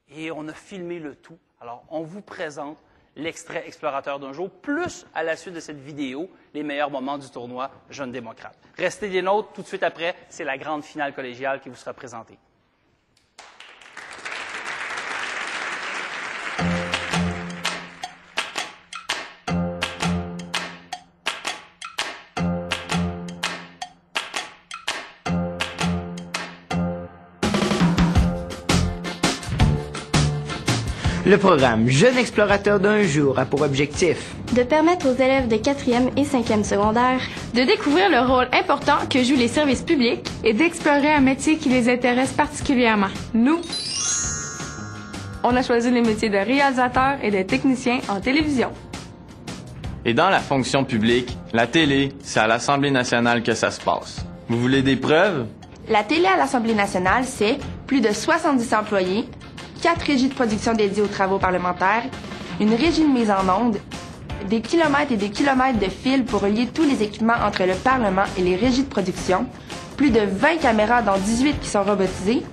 Et on a filmé le tout. Alors on vous présente l'extrait Explorateur d'un jour, plus à la suite de cette vidéo, les meilleurs moments du tournoi Jeunes démocrates. Restez des nôtres, tout de suite après, c'est la grande finale collégiale qui vous sera présentée. Le programme Jeunes explorateurs d'un jour a pour objectif de permettre aux élèves de 4e et 5e secondaire de découvrir le rôle important que jouent les services publics et d'explorer un métier qui les intéresse particulièrement. Nous, on a choisi les métiers de réalisateur et de technicien en télévision. Et dans la fonction publique, la télé, c'est à l'Assemblée nationale que ça se passe. Vous voulez des preuves? La télé à l'Assemblée nationale, c'est plus de 70 employés, 4 régies de production dédiées aux travaux parlementaires, une régie de mise en onde, des kilomètres et des kilomètres de fils pour relier tous les équipements entre le Parlement et les régies de production, plus de 20 caméras dont 18 qui sont robotisées,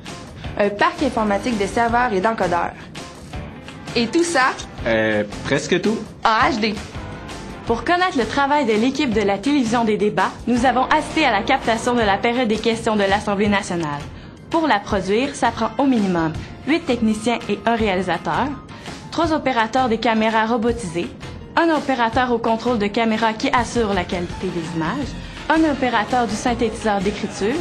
un parc informatique de serveurs et d'encodeurs. Et tout ça... presque tout. En HD. Pour connaître le travail de l'équipe de la télévision des débats, nous avons assisté à la captation de la période des questions de l'Assemblée nationale. Pour la produire, ça prend au minimum 8 techniciens et un réalisateur, 3 opérateurs des caméras robotisées, un opérateur au contrôle de caméra qui assure la qualité des images, un opérateur du synthétiseur d'écriture,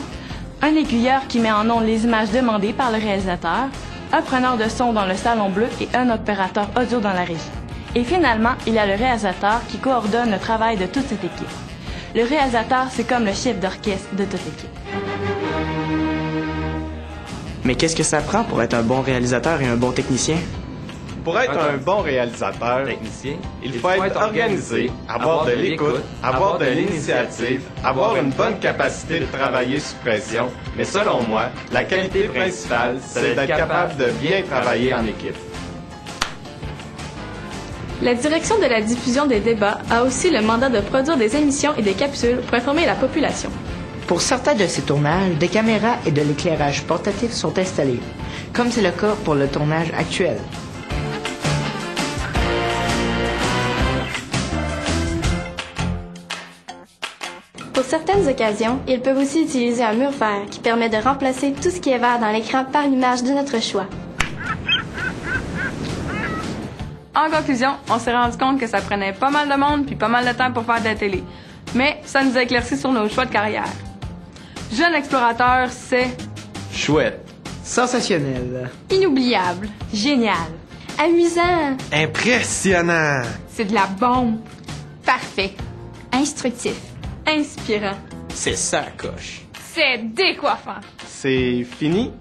un aiguilleur qui met en ondes les images demandées par le réalisateur, un preneur de son dans le salon bleu et un opérateur audio dans la régie. Et finalement, il y a le réalisateur qui coordonne le travail de toute cette équipe. Le réalisateur, c'est comme le chef d'orchestre de toute l'équipe. Mais qu'est-ce que ça prend pour être un bon réalisateur et un bon technicien? Pour être un bon réalisateur, il faut être organisé, avoir de l'écoute, avoir de l'initiative, avoir une bonne capacité de travailler sous pression. Mais selon moi, la qualité principale, c'est d'être capable de bien travailler en équipe. La direction de la diffusion des débats a aussi le mandat de produire des émissions et des capsules pour informer la population. Pour certains de ces tournages, des caméras et de l'éclairage portatif sont installés, comme c'est le cas pour le tournage actuel. Pour certaines occasions, ils peuvent aussi utiliser un mur vert qui permet de remplacer tout ce qui est vert dans l'écran par une image de notre choix. En conclusion, on s'est rendu compte que ça prenait pas mal de monde puis pas mal de temps pour faire de la télé. Mais ça nous a éclairci sur nos choix de carrière. Jeune explorateur, c'est... Chouette. Sensationnel. Inoubliable. Génial. Amusant. Impressionnant. C'est de la bombe. Parfait. Instructif. Inspirant. C'est ça, coche. C'est décoiffant. C'est fini?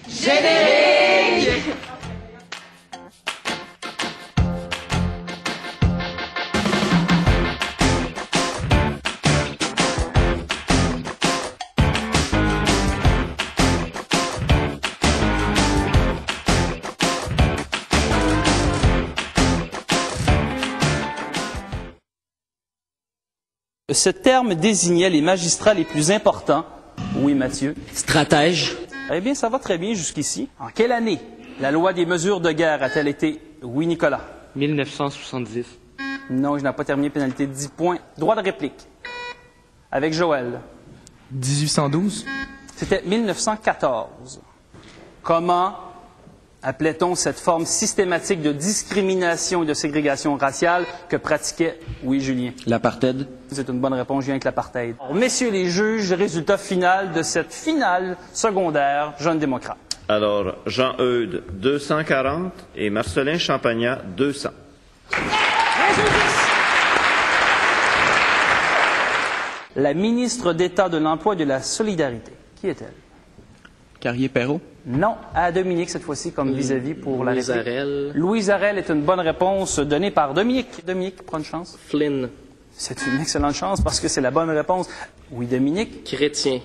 Générique! Ce terme désignait les magistrats les plus importants. Oui, Mathieu. Stratège. Eh bien, ça va très bien jusqu'ici. En quelle année la loi des mesures de guerre a-t-elle été... Oui, Nicolas. 1970. Non, je n'ai pas terminé, pénalité de 10 points. Droit de réplique. Avec Joël. 1812. C'était 1914. Comment appelait-on cette forme systématique de discrimination et de ségrégation raciale que pratiquait, oui, Julien? L'apartheid. C'est une bonne réponse, Julien, avec l'apartheid. Alors, messieurs les juges, résultat final de cette finale secondaire Jeune démocrate. Alors, Jean-Eudes, 240 et Marcelin Champagnat, 200. La ministre d'État de l'Emploi et de la Solidarité, qui est-elle? Carrier-Perrault. Non, à Dominique cette fois-ci comme vis-à-vis pour la Louise réplique. Arel. Louise Arel est une bonne réponse donnée par Dominique. Dominique, prends une chance. Flynn. C'est une excellente chance parce que c'est la bonne réponse. Oui, Dominique. Chrétien.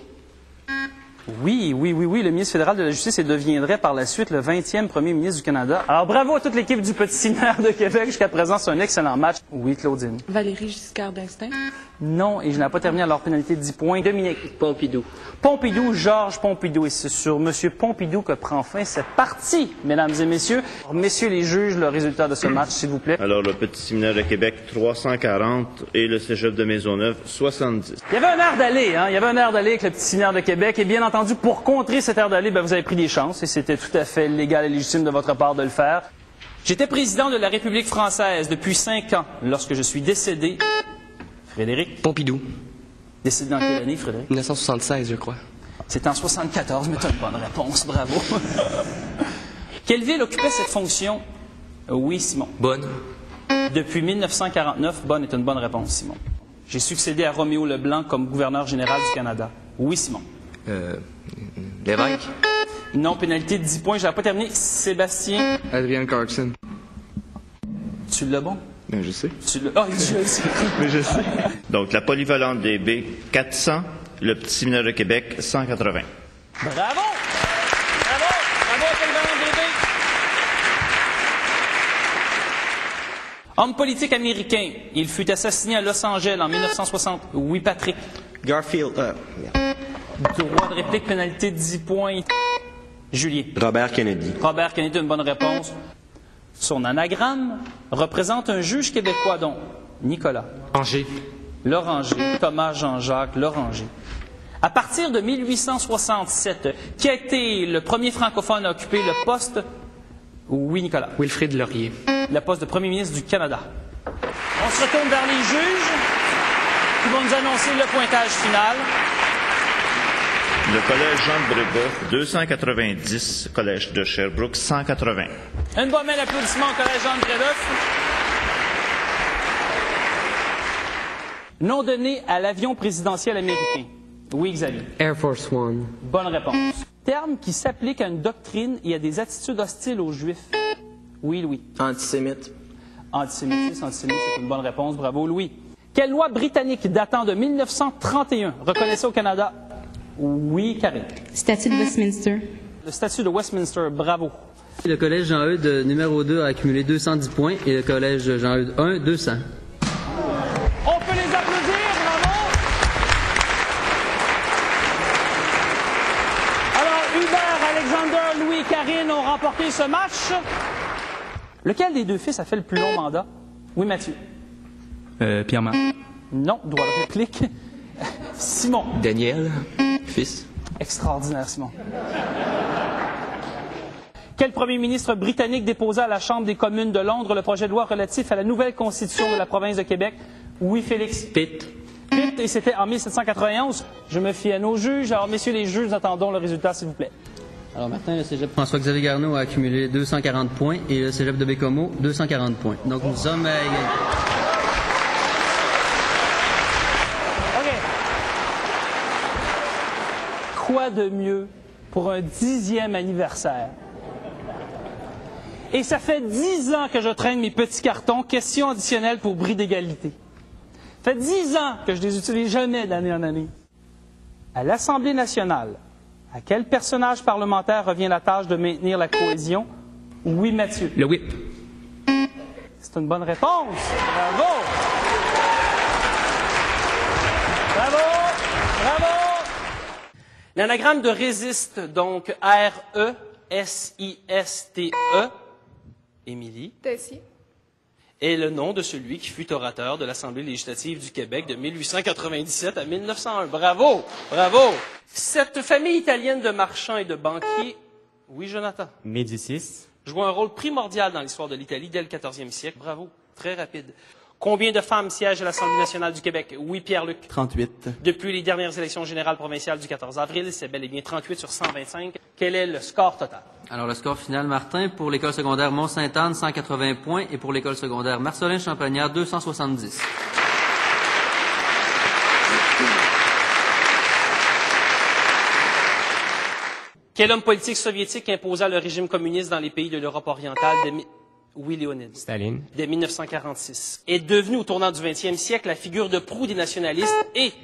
Oui, le ministre fédéral de la Justice et deviendrait par la suite le 20e premier ministre du Canada. Alors, bravo à toute l'équipe du Petit Séminaire de Québec. Jusqu'à présent, c'est un excellent match. Oui, Claudine. Valérie Giscard d'Estaing. Non, et je n'ai pas terminé à leur pénalité de 10 points. Dominique. Pompidou. Pompidou, Georges Pompidou. Et c'est sur M. Pompidou que prend fin cette partie, mesdames et messieurs. Alors, messieurs les juges, le résultat de ce match, s'il vous plaît. Alors, le Petit Séminaire de Québec, 340 et le Cégep de Maisonneuve, 70. Il y avait un air d'aller, hein? Il y avait un air d'aller avec le Petit Séminaire de Québec. Et bien entendu, pour contrer cet air d'aller, vous avez pris des chances et c'était tout à fait légal et légitime de votre part de le faire. J'étais président de la République française depuis 5 ans lorsque je suis décédé. Frédéric? Pompidou. Décédé dans quelle année, Frédéric? 1976, je crois. C'est en 74, mais tu as une bonne réponse, bravo. Quelle ville occupait cette fonction? Oui, Simon. Bonne. Depuis 1949, Bonne est une bonne réponse, Simon. J'ai succédé à Roméo Leblanc comme gouverneur général du Canada. Oui, Simon. L'évêque. Non, pénalité de 10 points, je n'ai pas terminé. Sébastien. Adrian Clarkson. Tu l'as bon? Ben, je sais. Tu l'as... Oh, je sais. Mais je sais. Donc, la polyvalente DB, 400. Le Petit Séminaire de Québec, 180. Bravo! Bravo! Bravo, polyvalente DB! Homme politique américain. Il fut assassiné à Los Angeles en 1960. Oui, Patrick. Garfield. Droit de réplique, pénalité de 10 points. Julien. Robert Kennedy. Robert Kennedy, une bonne réponse. Son anagramme représente un juge québécois, dont Nicolas. Angers. Loranger. Thomas Jean-Jacques Loranger. À partir de 1867, qui a été le premier francophone à occuper le poste? Oui, Nicolas. Wilfrid Laurier. Le poste de premier ministre du Canada. On se retourne vers les juges qui vont nous annoncer le pointage final. Le Collège Jean de Brébeuf, 290. Collège de Sherbrooke, 180. Une bonne main d'applaudissement au Collège Jean de Brébeuf. Nom donné à l'avion présidentiel américain. Oui, Xavier. Air Force One. Bonne réponse. Terme qui s'applique à une doctrine et à des attitudes hostiles aux Juifs. Oui, Louis. Antisémite. Antisémitisme, c'est une bonne réponse. Bravo, Louis. Quelle loi britannique datant de 1931 reconnaissait au Canada? Oui, Karine. Statut de Westminster. Le statut de Westminster, bravo. Le collège Jean-Eudes numéro 2 a accumulé 210 points et le collège Jean-Eudes 1, 200. On peut les applaudir, bravo! Alors, Hubert, Alexander, Louis et Karine ont remporté ce match. Lequel des deux fils a fait le plus long mandat? Oui, Mathieu. Pierre-Marc. Non, droit de réplique. Simon. Daniel, fils. Extraordinaire, Simon. Quel premier ministre britannique déposa à la Chambre des communes de Londres le projet de loi relatif à la nouvelle constitution de la province de Québec? Oui, Félix. Pitt. Pitt, et c'était en 1791. Je me fie à nos juges. Alors, messieurs les juges, nous attendons le résultat, s'il vous plaît. Alors maintenant, le cégep François-Xavier Garneau a accumulé 240 points et le cégep de Bécomo, 240 points. Donc nous sommes à égalité. OK. Quoi de mieux pour un 10e anniversaire? Et ça fait 10 ans que je traîne mes petits cartons, questions additionnelles pour bris d'égalité. Ça fait 10 ans que je les utilise jamais d'année en année. À l'Assemblée nationale, à quel personnage parlementaire revient la tâche de maintenir la cohésion? Oui, Mathieu. Le whip. C'est une bonne réponse. Bravo! Bravo! Bravo! L'anagramme de résiste, donc R-E-S-I-S-T-E, Émilie, est le nom de celui qui fut orateur de l'Assemblée législative du Québec de 1897 à 1901. Bravo! Bravo! Cette famille italienne de marchands et de banquiers, oui, Jonathan, Médicis. joue un rôle primordial dans l'histoire de l'Italie dès le 14e siècle. Bravo, très rapide. Combien de femmes siègent à l'Assemblée nationale du Québec? Oui, Pierre-Luc. 38. Depuis les dernières élections générales provinciales du 14 avril, c'est bel et bien 38 sur 125. Quel est le score total? Alors le score final, Martin, pour l'école secondaire Mont-Sainte-Anne, 180 points et pour l'école secondaire Marcelin-Champagnat, 270. Quel homme politique soviétique imposa le régime communiste dans les pays de l'Europe orientale Oui, Léonide. Staline. Dès 1946. Est devenu au tournant du 20e siècle la figure de proue des nationalistes et,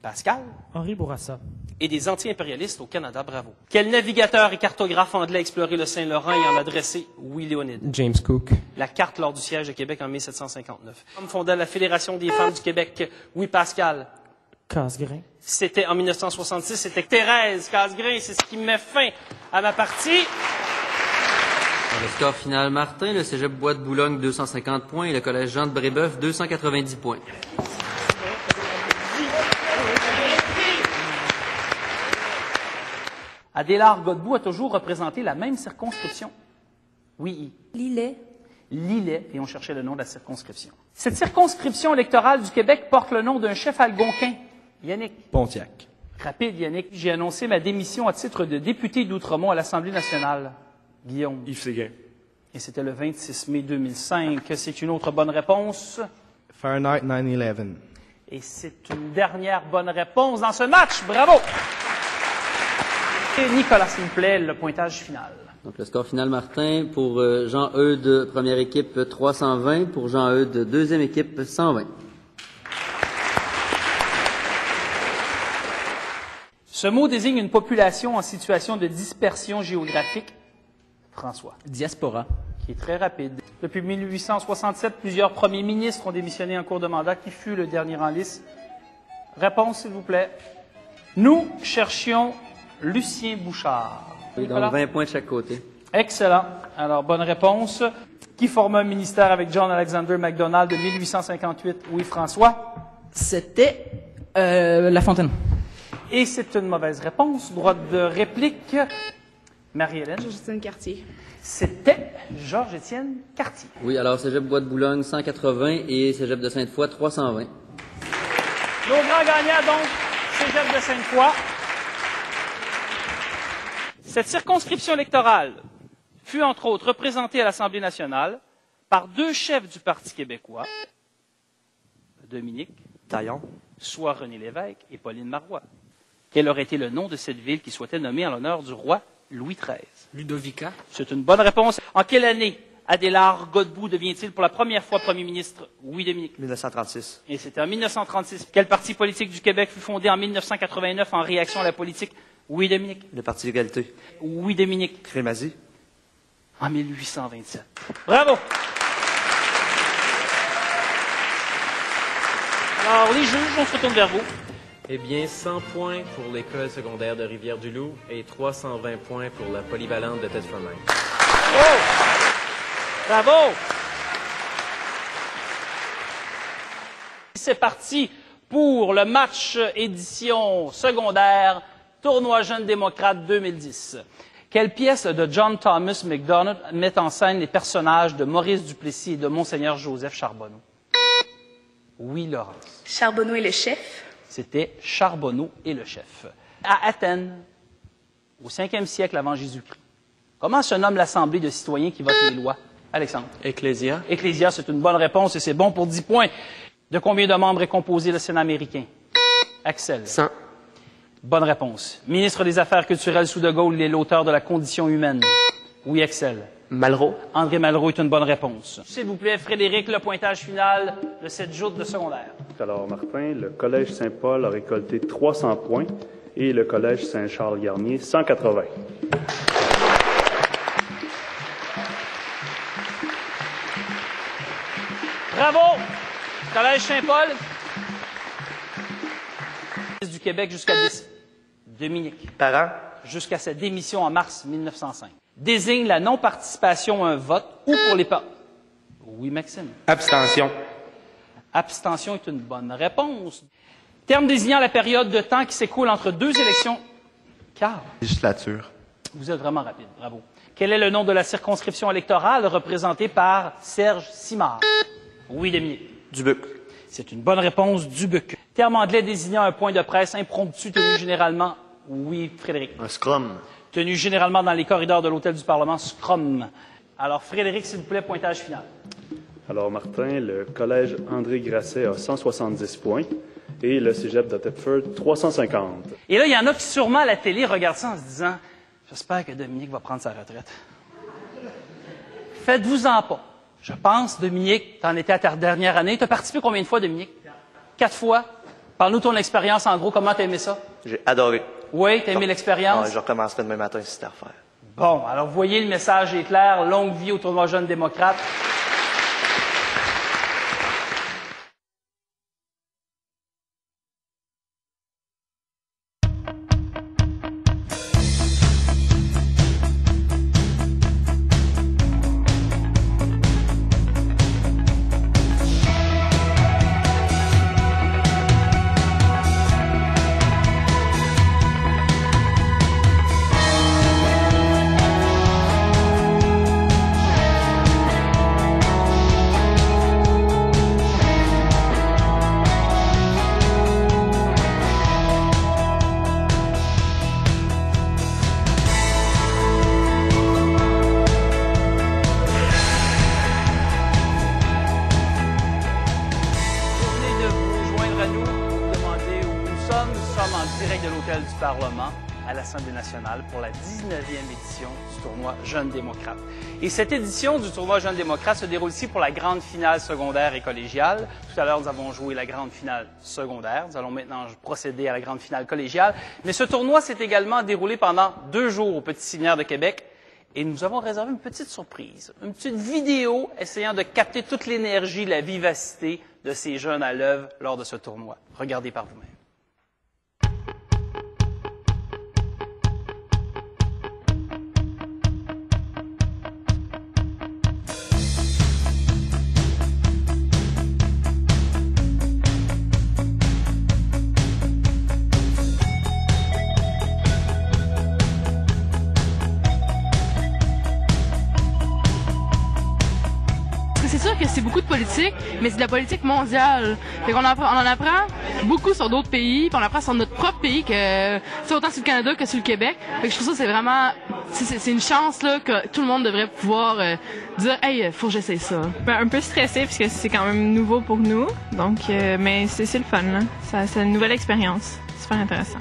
Pascal, Henri Bourassa. et des anti-impérialistes au Canada. Bravo. Quel navigateur et cartographe anglais a exploré le Saint-Laurent et en a dressé? Oui, Léonide. James Cook. La carte lors du siège de Québec en 1759. Homme fonda la Fédération des femmes du Québec. Oui, Pascal. Casgrain. C'était en 1966, c'était Thérèse Casgrain, c'est ce qui met fin à ma partie. Alors, le score final, Martin, le cégep Bois de Boulogne, 250 points et le collège Jean de Brébeuf, 290 points. Adélard Godbout a toujours représenté la même circonscription. Oui. Lillet. Lillet, et on cherchait le nom de la circonscription. Cette circonscription électorale du Québec porte le nom d'un chef algonquin. Yannick. Pontiac. Rapide, Yannick. J'ai annoncé ma démission à titre de député d'Outremont à l'Assemblée nationale. Guillaume. Yves Séguin. Et c'était le 26 mai 2005. C'est une autre bonne réponse. Fahrenheit 9/11. Et c'est une dernière bonne réponse dans ce match. Bravo! Et Nicolas, s'il vous plaît, le pointage final. Donc le score final, Martin, pour Jean-Eudes, première équipe, 320. Pour Jean-Eudes, deuxième équipe, 120. Ce mot désigne une population en situation de dispersion géographique. François. Diaspora. Qui est très rapide. Depuis 1867, plusieurs premiers ministres ont démissionné en cours de mandat. Qui fut le dernier en liste? Réponse, s'il vous plaît. Nous cherchions Lucien Bouchard. Oui, donc 20 points de chaque côté. Excellent. Alors, bonne réponse. Qui forma un ministère avec John Alexander MacDonald de 1858? Oui, François. C'était La Fontaine. Et c'est une mauvaise réponse. Droit de réplique. Marie-Hélène. Georges-Étienne Cartier. C'était Georges-Étienne Cartier. Oui, alors cégep Bois de Boulogne, 180 et cégep de Sainte-Foy, 320. Nos grands gagnants, donc, cégep de Sainte-Foy. Cette circonscription électorale fut, entre autres, représentée à l'Assemblée nationale par deux chefs du Parti québécois, Dominique Taillon. soit René Lévesque et Pauline Marois. Quel aurait été le nom de cette ville qui souhaitait nommer en l'honneur du roi Louis XIII? Ludovica. C'est une bonne réponse. En quelle année Adélard Godbout devient-il pour la première fois premier ministre? Oui, Dominique. 1936. Et c'était en 1936. Quel parti politique du Québec fut fondé en 1989 en réaction à la politique? Oui, Dominique. Le Parti d'égalité. Oui, Dominique. Crémazie. En 1827. Bravo! Alors, les juges, on se retourne vers vous. Eh bien, 100 points pour l'école secondaire de Rivière-du-Loup et 320 points pour la polyvalente de Thetford Mines. Oh! Bravo! C'est parti pour le match édition secondaire Tournoi Jeunes démocrates 2010. Quelle pièce de John Thomas MacDonald met en scène les personnages de Maurice Duplessis et de Monseigneur Joseph Charbonneau? Oui, Laurence. Charbonneau et le chef. C'était Charbonneau et le chef. À Athènes, au 5e siècle avant Jésus-Christ, comment se nomme l'assemblée de citoyens qui votent les lois? Alexandre. Ecclésia. Ecclésia, c'est une bonne réponse et c'est bon pour 10 points. De combien de membres est composé le Sénat américain? Axel. 100. Bonne réponse. Ministre des Affaires culturelles sous De Gaulle, il est l'auteur de La condition humaine. Oui, Axel. Malraux. André Malraux est une bonne réponse. S'il vous plaît, Frédéric, le pointage final de cette joute de secondaire. Alors, Martin, le Collège Saint-Paul a récolté 300 points et le Collège Saint-Charles-Garnier 180. Bravo! Collège Saint-Paul. Du Québec jusqu'à Dominique. Parent. Jusqu'à sa démission en mars 1905. Désigne la non-participation à un vote ou pour les pas. Oui, Maxime. Abstention. Abstention est une bonne réponse. Terme désignant la période de temps qui s'écoule entre deux élections. Carl. Législature. Vous êtes vraiment rapide, bravo. Quel est le nom de la circonscription électorale représentée par Serge Simard? Oui, Dominique. Dubuc. C'est une bonne réponse, Dubuc. Terme anglais désignant un point de presse impromptu tenu généralement. Oui, Frédéric. Un scrum. Tenu généralement dans les corridors de l'hôtel du Parlement, scrum. Alors, Frédéric, s'il vous plaît, pointage final. Alors, Martin, le Collège André Grasset a 170 points et le Cégep de Thetford 350. Et là, il y en a qui, sûrement, à la télé, regardent ça en se disant « J'espère que Dominique va prendre sa retraite. » Faites-vous-en pas. Je pense, Dominique, tu en étais à ta dernière année. Tu as participé combien de fois, Dominique? 4 fois. Parle-nous de ton expérience, en gros. Comment tu as aimé ça? J'ai adoré. Oui, tu as aimé l'expérience? Ouais, je recommencerai demain matin si c'était à refaire. Bon, alors vous voyez, le message est clair. Longue vie au Tournoi Jeunes démocrates. Pour la 19e édition du tournoi Jeunes démocrates. Et cette édition du tournoi Jeunes démocrates se déroule ici pour la grande finale secondaire et collégiale. Tout à l'heure, nous avons joué la grande finale secondaire. Nous allons maintenant procéder à la grande finale collégiale. Mais ce tournoi s'est également déroulé pendant 2 jours au Petit Séminaire de Québec. Et nous avons réservé une petite surprise, une petite vidéo essayant de capter toute l'énergie, la vivacité de ces jeunes à l'œuvre lors de ce tournoi. Regardez par vous-même. C'est sûr que c'est beaucoup de politique, mais c'est de la politique mondiale. Fait qu'on on en apprend beaucoup sur d'autres pays, puis on apprend sur notre propre pays, que c'est autant sur le Canada que sur le Québec. Fait que je trouve ça c'est vraiment, c'est une chance là que tout le monde devrait pouvoir dire, hey, faut que j'essaie ça. Ben, un peu stressé parce que c'est quand même nouveau pour nous, donc mais c'est le fun là. C'est une nouvelle expérience, super intéressant.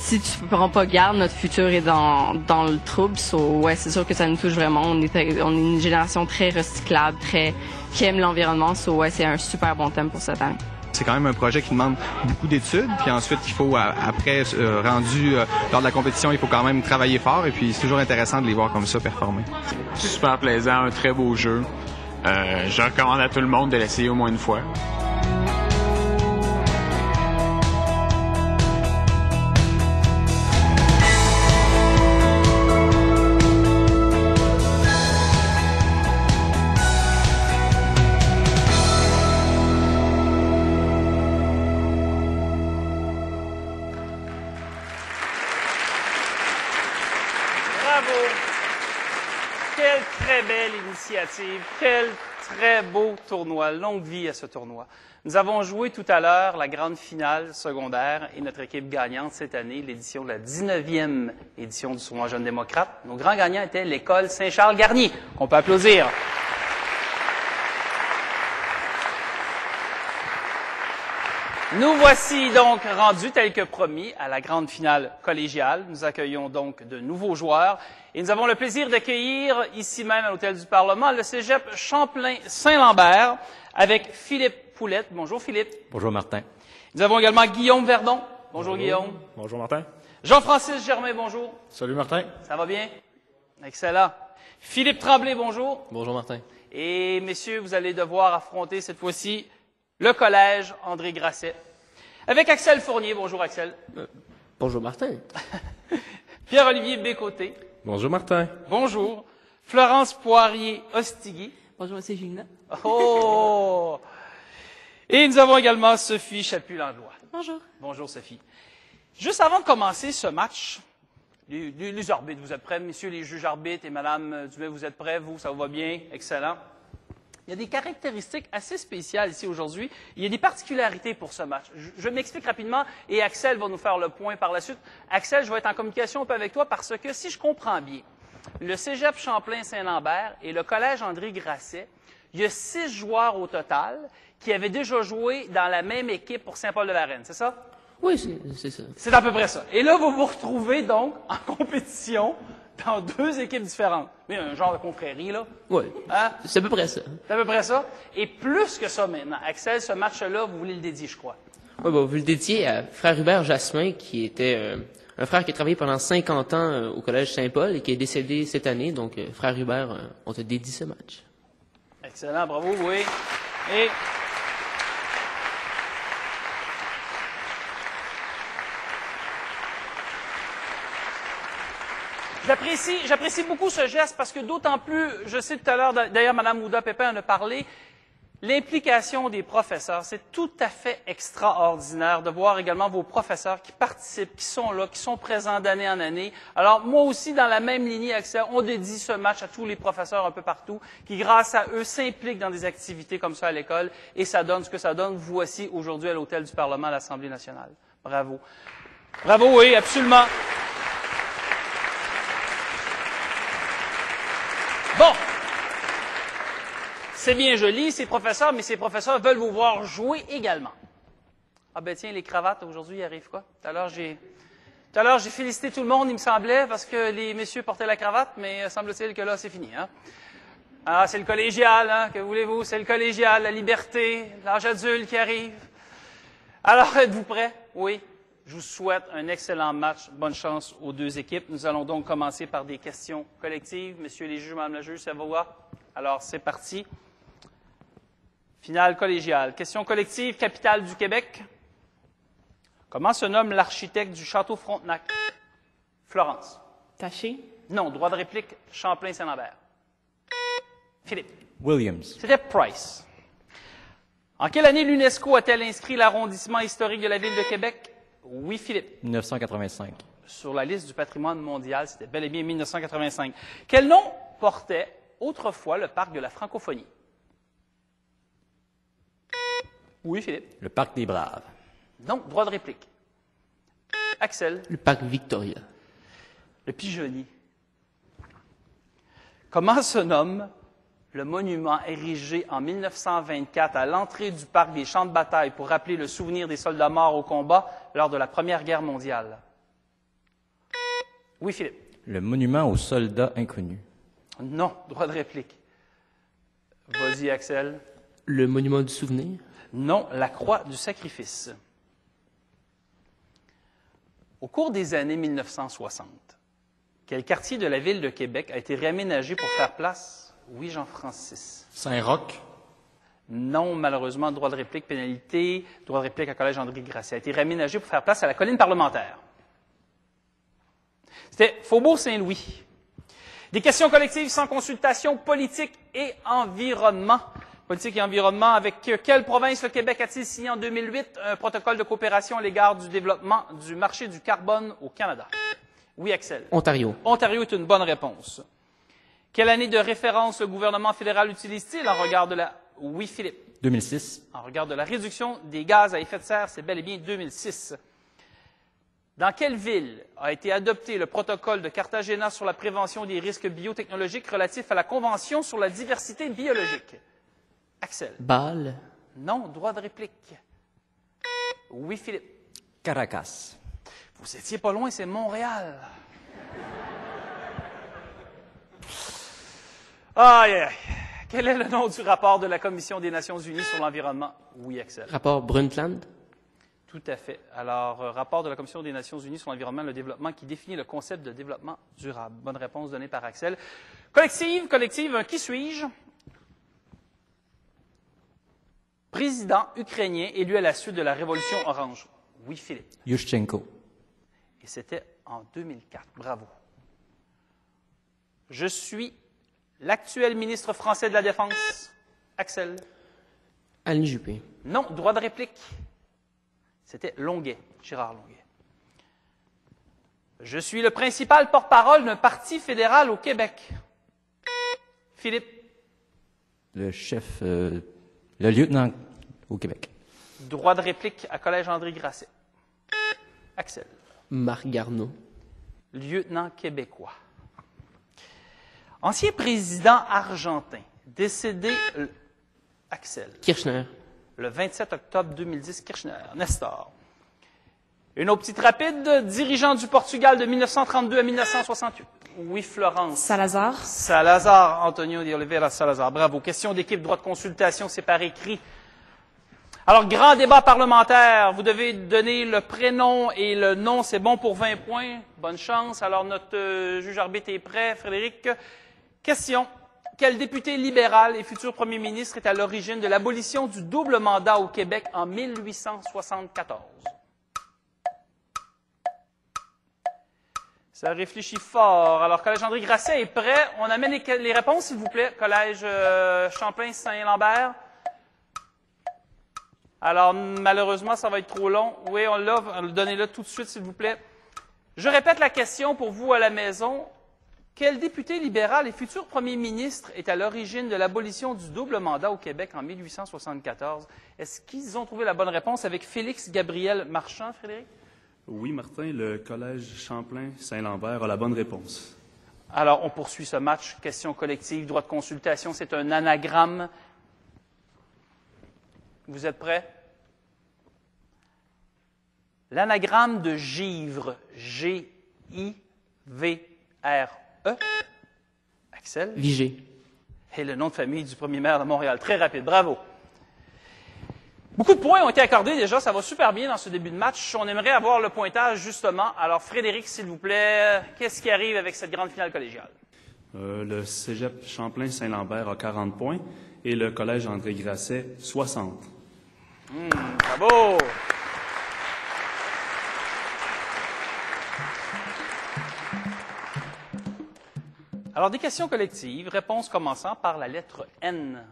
si tu ne prends pas garde, notre futur est dans le trouble. Ouais, c'est sûr que ça nous touche vraiment. On est une génération très recyclable, qui aime l'environnement. Ouais, c'est un super bon thème pour cette année. C'est quand même un projet qui demande beaucoup d'études, puis ensuite il faut, après, lors de la compétition, il faut quand même travailler fort, et puis c'est toujours intéressant de les voir comme ça performer. C'est super plaisant, un très beau jeu. Je recommande à tout le monde de l'essayer au moins une fois. Quel très beau tournoi. Longue vie à ce tournoi. Nous avons joué tout à l'heure la grande finale secondaire et notre équipe gagnante cette année, l'édition de la 19e édition du tournoi Jeune démocrate. Nos grands gagnants étaient l'école Saint-Charles-Garnier, qu'on peut applaudir. Nous voici donc rendus, tel que promis, à la grande finale collégiale. Nous accueillons donc de nouveaux joueurs et nous avons le plaisir d'accueillir ici même à l'Hôtel du Parlement le cégep Champlain-Saint-Lambert avec Philippe Poulette. Bonjour Philippe. Bonjour Martin. Nous avons également Guillaume Verdon. Bonjour Guillaume. Bonjour Martin. Jean-Francis Germain, bonjour. Salut Martin. Ça va bien? Excellent. Philippe Tremblay, bonjour. Bonjour Martin. Et messieurs, vous allez devoir affronter cette fois-ci le collège André Grasset. Avec Axel Fournier. Bonjour Axel. Bonjour Martin. Pierre-Olivier Bécoté. Bonjour Martin. Bonjour. Florence Poirier-Ostigui. Bonjour M. Gilina. Oh! Et nous avons également Sophie Chaput-Langlois. Bonjour. Bonjour Sophie. Juste avant de commencer ce match, les arbitres, vous êtes prêts? Messieurs les juges arbitres et Madame Dumais, vous êtes prêts? Vous, ça va bien? Excellent. Il y a des caractéristiques assez spéciales ici aujourd'hui. Il y a des particularités pour ce match. Je m'explique rapidement et Axel va nous faire le point par la suite. Axel, je vais être en communication un peu avec toi parce que si je comprends bien, le cégep Champlain-Saint-Lambert et le collège André Grasset, il y a 6 joueurs au total qui avaient déjà joué dans la même équipe pour Saint-Paul-de-la-Reine, c'est ça? Oui, c'est ça. C'est à peu près ça. Et là, vous vous retrouvez donc en compétition dans 2 équipes différentes. Mais un genre de confrérie, là. Oui. Hein? C'est à peu près ça. C'est à peu près ça. Et plus que ça maintenant. Axel, ce match-là, vous voulez le dédier, je crois. Oui, vous le dédiez à frère Hubert Jasmin, qui était un frère qui a travaillé pendant 50 ans au collège Saint-Paul et qui est décédé cette année. Donc, frère Hubert, on te dédie ce match. Excellent, bravo, oui. Et J'apprécie beaucoup ce geste parce que d'autant plus, je sais tout à l'heure, d'ailleurs Mme Ouda Pépin en a parlé, l'implication des professeurs, c'est tout à fait extraordinaire de voir également vos professeurs qui participent, qui sont là, qui sont présents d'année en année. Alors moi aussi, dans la même lignée, Axel, on dédie ce match à tous les professeurs un peu partout qui, grâce à eux, s'impliquent dans des activités comme ça à l'école et ça donne ce que ça donne, voici aujourd'hui à l'Hôtel du Parlement à l'Assemblée nationale. Bravo. Bravo, oui, absolument. Bon, c'est bien joli, ces professeurs, mais ces professeurs veulent vous voir jouer également. Ah ben tiens, les cravates, aujourd'hui, il arrive quoi? Tout à l'heure, j'ai félicité tout le monde, il me semblait, parce que les messieurs portaient la cravate, mais semble-t-il que là, c'est fini. Hein? Ah, c'est le collégial, hein? Que voulez-vous? C'est le collégial, la liberté, l'âge adulte qui arrive. Alors, êtes-vous prêts? Oui. Je vous souhaite un excellent match. Bonne chance aux 2 équipes. Nous allons donc commencer par des questions collectives. Messieurs les juges, Madame la juge, ça va? Alors, c'est parti. Finale collégiale. Question collective, capitale du Québec. Comment se nomme l'architecte du château Frontenac? Florence. Taché? Non, droit de réplique, Champlain-Saint-Lambert. Philippe. Williams. C'était Price. En quelle année l'UNESCO a-t-elle inscrit l'arrondissement historique de la ville de Québec? Oui, Philippe. 1985. Sur la liste du patrimoine mondial, c'était bel et bien 1985. Quel nom portait autrefois le parc de la francophonie? Oui, Philippe. Le parc des Braves. Non, droit de réplique. Axel. Le parc Victoria. Le pigeonnier. Comment se nomme le monument érigé en 1924 à l'entrée du parc des champs de bataille pour rappeler le souvenir des soldats morts au combat lors de la Première Guerre mondiale? Oui, Philippe. Le monument aux soldats inconnus. Non. Droit de réplique. Vas-y, Axel. Le monument du souvenir. Non. La croix du sacrifice. Au cours des années 1960, quel quartier de la ville de Québec a été réaménagé pour faire place? Oui, Jean-Francis. Saint-Roch. Non, malheureusement, droit de réplique, pénalité, droit de réplique à Collège André Grasset. A été réaménagé pour faire place à la colline parlementaire. C'était Faubourg Saint-Louis. Des questions collectives sans consultation, politique et environnement. Politique et environnement, avec quelle province le Québec a-t-il signé en 2008 un protocole de coopération à l'égard du développement du marché du carbone au Canada? Oui, Axel. Ontario. Ontario est une bonne réponse. Quelle année de référence le gouvernement fédéral utilise-t-il en regard de la... Oui, Philippe. 2006. En regard de la réduction des gaz à effet de serre, c'est bel et bien 2006. Dans quelle ville a été adopté le protocole de Cartagena sur la prévention des risques biotechnologiques relatifs à la Convention sur la diversité biologique? Axel. Bâle. Non, droit de réplique. Oui, Philippe. Caracas. Vous étiez pas loin, c'est Montréal. Aïe, aïe. Quel est le nom du rapport de la Commission des Nations Unies sur l'environnement? Oui, Axel. Rapport Brundtland. Tout à fait. Alors, rapport de la Commission des Nations Unies sur l'environnement et le développement qui définit le concept de développement durable. Bonne réponse donnée par Axel. Collective, qui suis-je? Président ukrainien élu à la suite de la Révolution orange. Oui, Philippe. Yushchenko. Et c'était en 2004. Bravo. Je suis l'actuel ministre français de la Défense. Axel. Alain Juppé. Non, droit de réplique. C'était Longuet, Gérard Longuet. Je suis le principal porte-parole d'un parti fédéral au Québec. Philippe. Le chef, le lieutenant au Québec. Droit de réplique à Collège André Grasset. Axel. Marc Garneau. Lieutenant québécois. Ancien président argentin, décédé... Axel. Kirchner. Le 27 octobre 2010, Kirchner. Nestor. Une autre petite rapide. Dirigeant du Portugal de 1932 à 1968. Oui, Florence. Salazar. Salazar. Antonio de Oliveira Salazar. Bravo. Question d'équipe, droit de consultation, c'est par écrit. Alors, grand débat parlementaire. Vous devez donner le prénom et le nom. C'est bon pour 20 points. Bonne chance. Alors, notre juge arbitre est prêt. Frédéric. Question. Quel député libéral et futur premier ministre est à l'origine de l'abolition du double mandat au Québec en 1874? Ça réfléchit fort. Alors, Collège André Grasset est prêt. On amène les réponses, s'il vous plaît. Collège Champlain-Saint-Lambert. Alors, malheureusement, ça va être trop long. Oui, on l'a. Donnez-le tout de suite, s'il vous plaît. Je répète la question pour vous à la maison. Quel député libéral et futur premier ministre est à l'origine de l'abolition du double mandat au Québec en 1874? Est-ce qu'ils ont trouvé la bonne réponse avec Félix Gabriel Marchand, Frédéric? Oui, Martin, le Collège Champlain-Saint-Lambert a la bonne réponse. Alors, on poursuit ce match. Question collective, droit de consultation, c'est un anagramme. Vous êtes prêts? L'anagramme de givre, G-I-V-R-E. Axel? Vigée. Et le nom de famille du premier maire de Montréal. Très rapide, bravo. Beaucoup de points ont été accordés déjà, ça va super bien dans ce début de match. On aimerait avoir le pointage justement. Alors Frédéric, s'il vous plaît, qu'est-ce qui arrive avec cette grande finale collégiale? Le Cégep Champlain-Saint-Lambert a 40 points et le Collège André Grasset 60. Bravo! Alors, des questions collectives, réponse commençant par la lettre N.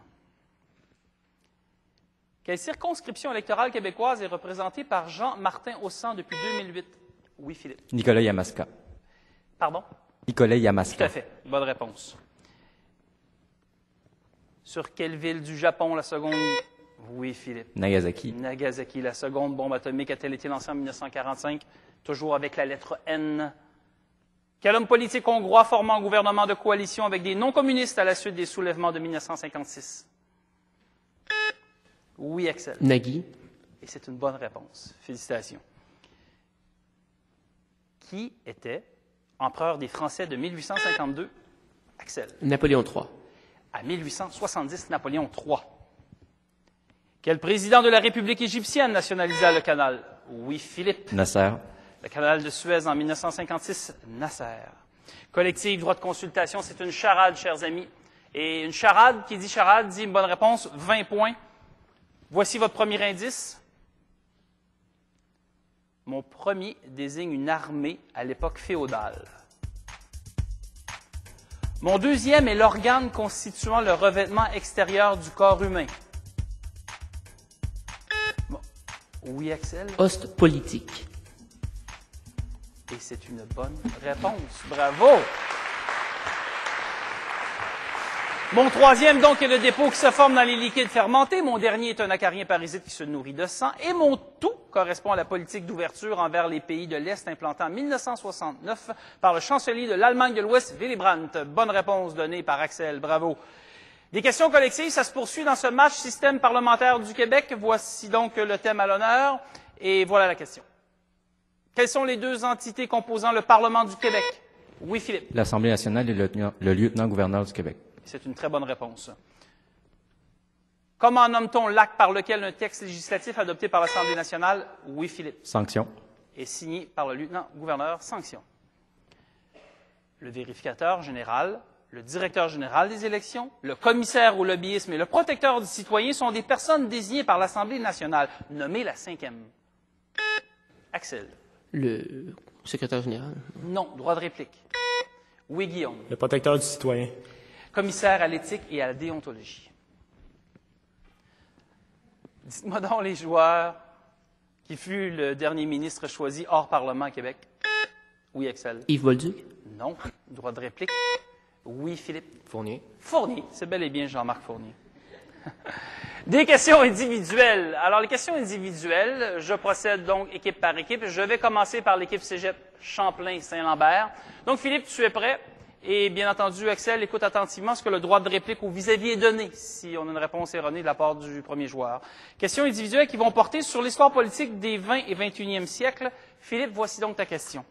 Quelle circonscription électorale québécoise est représentée par Jean-Martin Hossan depuis 2008? Oui, Philippe. Nicolet-Yamaska. Pardon? Nicolet-Yamaska. Tout à fait. Bonne réponse. Sur quelle ville du Japon la seconde... Oui, Philippe. Nagasaki. Nagasaki. La seconde bombe atomique a-t-elle été lancée en 1945? Toujours avec la lettre N. Quel homme politique hongrois formant un gouvernement de coalition avec des non-communistes à la suite des soulèvements de 1956? Oui, Axel. Nagui. Et c'est une bonne réponse. Félicitations. Qui était Empereur des Français de 1852, Axel. Napoléon III. À 1870, Napoléon III. Quel président de la République égyptienne nationalisa le canal? Oui, Philippe. Nasser. Le canal de Suez en 1956, Nasser. Collectif, droit de consultation, c'est une charade, chers amis. Et une charade, qui dit charade, dit une bonne réponse, 20 points. Voici votre premier indice. Mon premier désigne une armée à l'époque féodale. Mon deuxième est l'organe constituant le revêtement extérieur du corps humain. Bon. Oui, Axel? Poste politique. Et c'est une bonne réponse. Bravo! Mon troisième, donc, est le dépôt qui se forme dans les liquides fermentés. Mon dernier est un acarien parasite qui se nourrit de sang. Et mon tout correspond à la politique d'ouverture envers les pays de l'Est implantée en 1969 par le chancelier de l'Allemagne de l'Ouest, Willy Brandt. Bonne réponse donnée par Axel. Bravo. Des questions collectives, ça se poursuit dans ce match système parlementaire du Québec. Voici donc le thème à l'honneur. Et voilà la question. Quelles sont les deux entités composant le Parlement du Québec? Oui, Philippe. L'Assemblée nationale et le lieutenant-gouverneur du Québec. C'est une très bonne réponse. Comment nomme-t-on l'acte par lequel un texte législatif adopté par l'Assemblée nationale? Oui, Philippe. Sanction. Et signé par le lieutenant-gouverneur, sanction. Le vérificateur général, le directeur général des élections, le commissaire au lobbyisme et le protecteur du citoyen sont des personnes désignées par l'Assemblée nationale, nommées la cinquième. Axel. Le secrétaire général. Non, droit de réplique. Oui, Guillaume. Le protecteur du citoyen. Commissaire à l'éthique et à la déontologie. Dites-moi donc les joueurs qui fut le dernier ministre choisi hors Parlement à Québec. Oui, Axel. Yves Bolduc. Non. Droit de réplique. Oui, Philippe. Fournier. Fournier. C'est bel et bien Jean-Marc Fournier. Des questions individuelles. Alors, les questions individuelles, je procède donc équipe par équipe. Je vais commencer par l'équipe Cégep Champlain-Saint-Lambert. Donc, Philippe, tu es prêt? Et bien entendu, Axel, écoute attentivement ce que le droit de réplique au vis-à-vis est donné si on a une réponse erronée de la part du premier joueur. Questions individuelles qui vont porter sur l'histoire politique des 20 et 21e siècles. Philippe, voici donc ta question.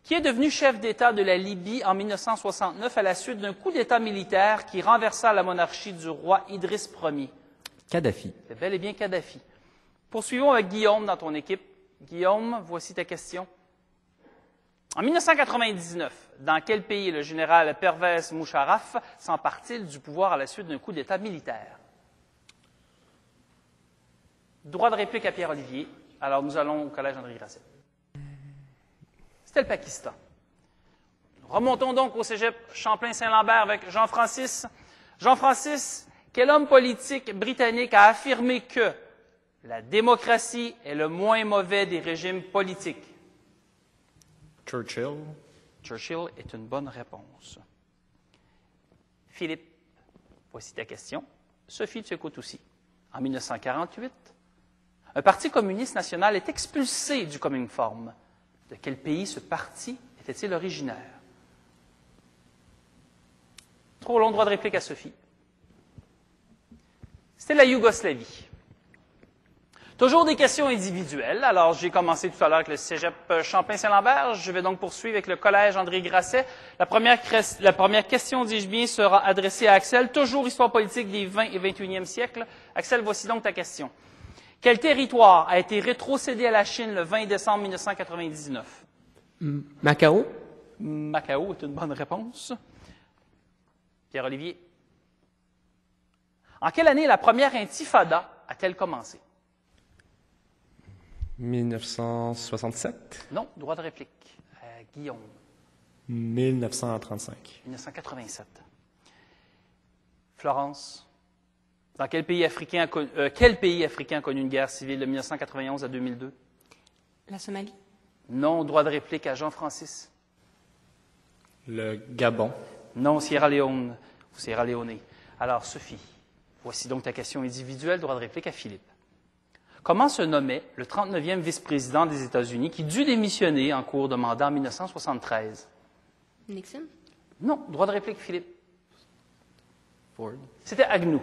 Qui est devenu chef d'État de la Libye en 1969 à la suite d'un coup d'État militaire qui renversa la monarchie du roi Idriss Ier? Kadhafi. C'est bel et bien Kadhafi. Poursuivons avec Guillaume dans ton équipe. Guillaume, voici ta question. En 1999, dans quel pays le général Pervez Musharraf s'empare-t-il du pouvoir à la suite d'un coup d'État militaire? Droit de réplique à Pierre-Olivier. Alors, nous allons au Collège André Grasset. C'était le Pakistan. Remontons donc au cégep Champlain-Saint-Lambert avec Jean-Francis. Jean-Francis, quel homme politique britannique a affirmé que la démocratie est le moins mauvais des régimes politiques? Churchill. Churchill est une bonne réponse. Philippe, voici ta question. Sophie, tu écoutes aussi. En 1948, un parti communiste national est expulsé du Comintern. De quel pays ce parti était-il originaire? Trop long, droit de réplique à Sophie. C'était la Yougoslavie. Toujours des questions individuelles. Alors, j'ai commencé tout à l'heure avec le cégep Champlain-Saint-Lambert. Je vais donc poursuivre avec le collège André Grasset. La première question, dis-je bien, sera adressée à Axel. Toujours histoire politique des 20 et 21e siècles. Axel, voici donc ta question. Quel territoire a été rétrocédé à la Chine le 20 décembre 1999? Macao. Macao est une bonne réponse. Pierre-Olivier. En quelle année la première intifada a-t-elle commencé? 1967. Non, droit de réplique. Guillaume. 1935. 1987. Florence. Dans quel pays africain a connu une guerre civile de 1991 à 2002? La Somalie. Non, droit de réplique à Jean-Francis. Le Gabon. Non, Sierra Leone ou Sierra Leone. Alors, Sophie, voici donc ta question individuelle, droit de réplique à Philippe. Comment se nommait le 39e vice-président des États-Unis qui dut démissionner en cours de mandat en 1973? Nixon? Non, droit de réplique, Philippe. Ford. C'était Agnew.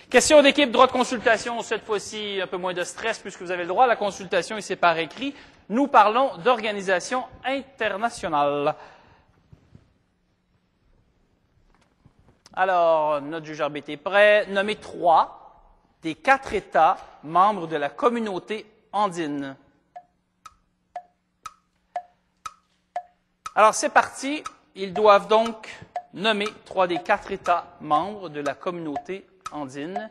Question d'équipe, droit de consultation, cette fois-ci un peu moins de stress puisque vous avez le droit à la consultation et c'est par écrit. Nous parlons d'organisation internationale. Alors, notre juge arbitre est prêt. Nommez 3 des 4 États membres de la communauté andine. Alors, c'est parti. Ils doivent donc nommer 3 des 4 États membres de la communauté andine.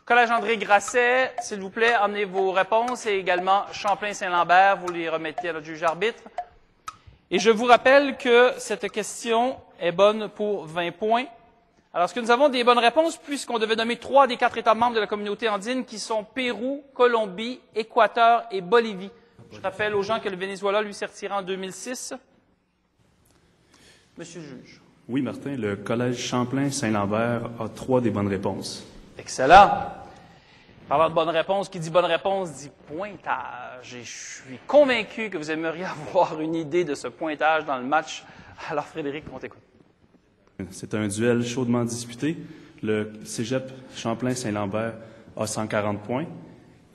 Collège André Grasset, s'il vous plaît, emmenez vos réponses et également Champlain-Saint-Lambert, vous les remettez à notre juge arbitre. Et je vous rappelle que cette question est bonne pour 20 points. Alors, est-ce que nous avons des bonnes réponses puisqu'on devait nommer 3 des 4 États membres de la communauté andine qui sont Pérou, Colombie, Équateur et Bolivie? Je rappelle aux gens que le Venezuela lui s'est retiré en 2006. Monsieur le juge. Oui, Martin, le Collège Champlain-Saint-Lambert a 3 des bonnes réponses. Excellent. Parlant de bonnes réponses, qui dit bonne réponse dit pointage. Et je suis convaincu que vous aimeriez avoir une idée de ce pointage dans le match. Alors, Frédéric, on t'écoute. C'est un duel chaudement disputé. Le Cégep Champlain-Saint-Lambert a 140 points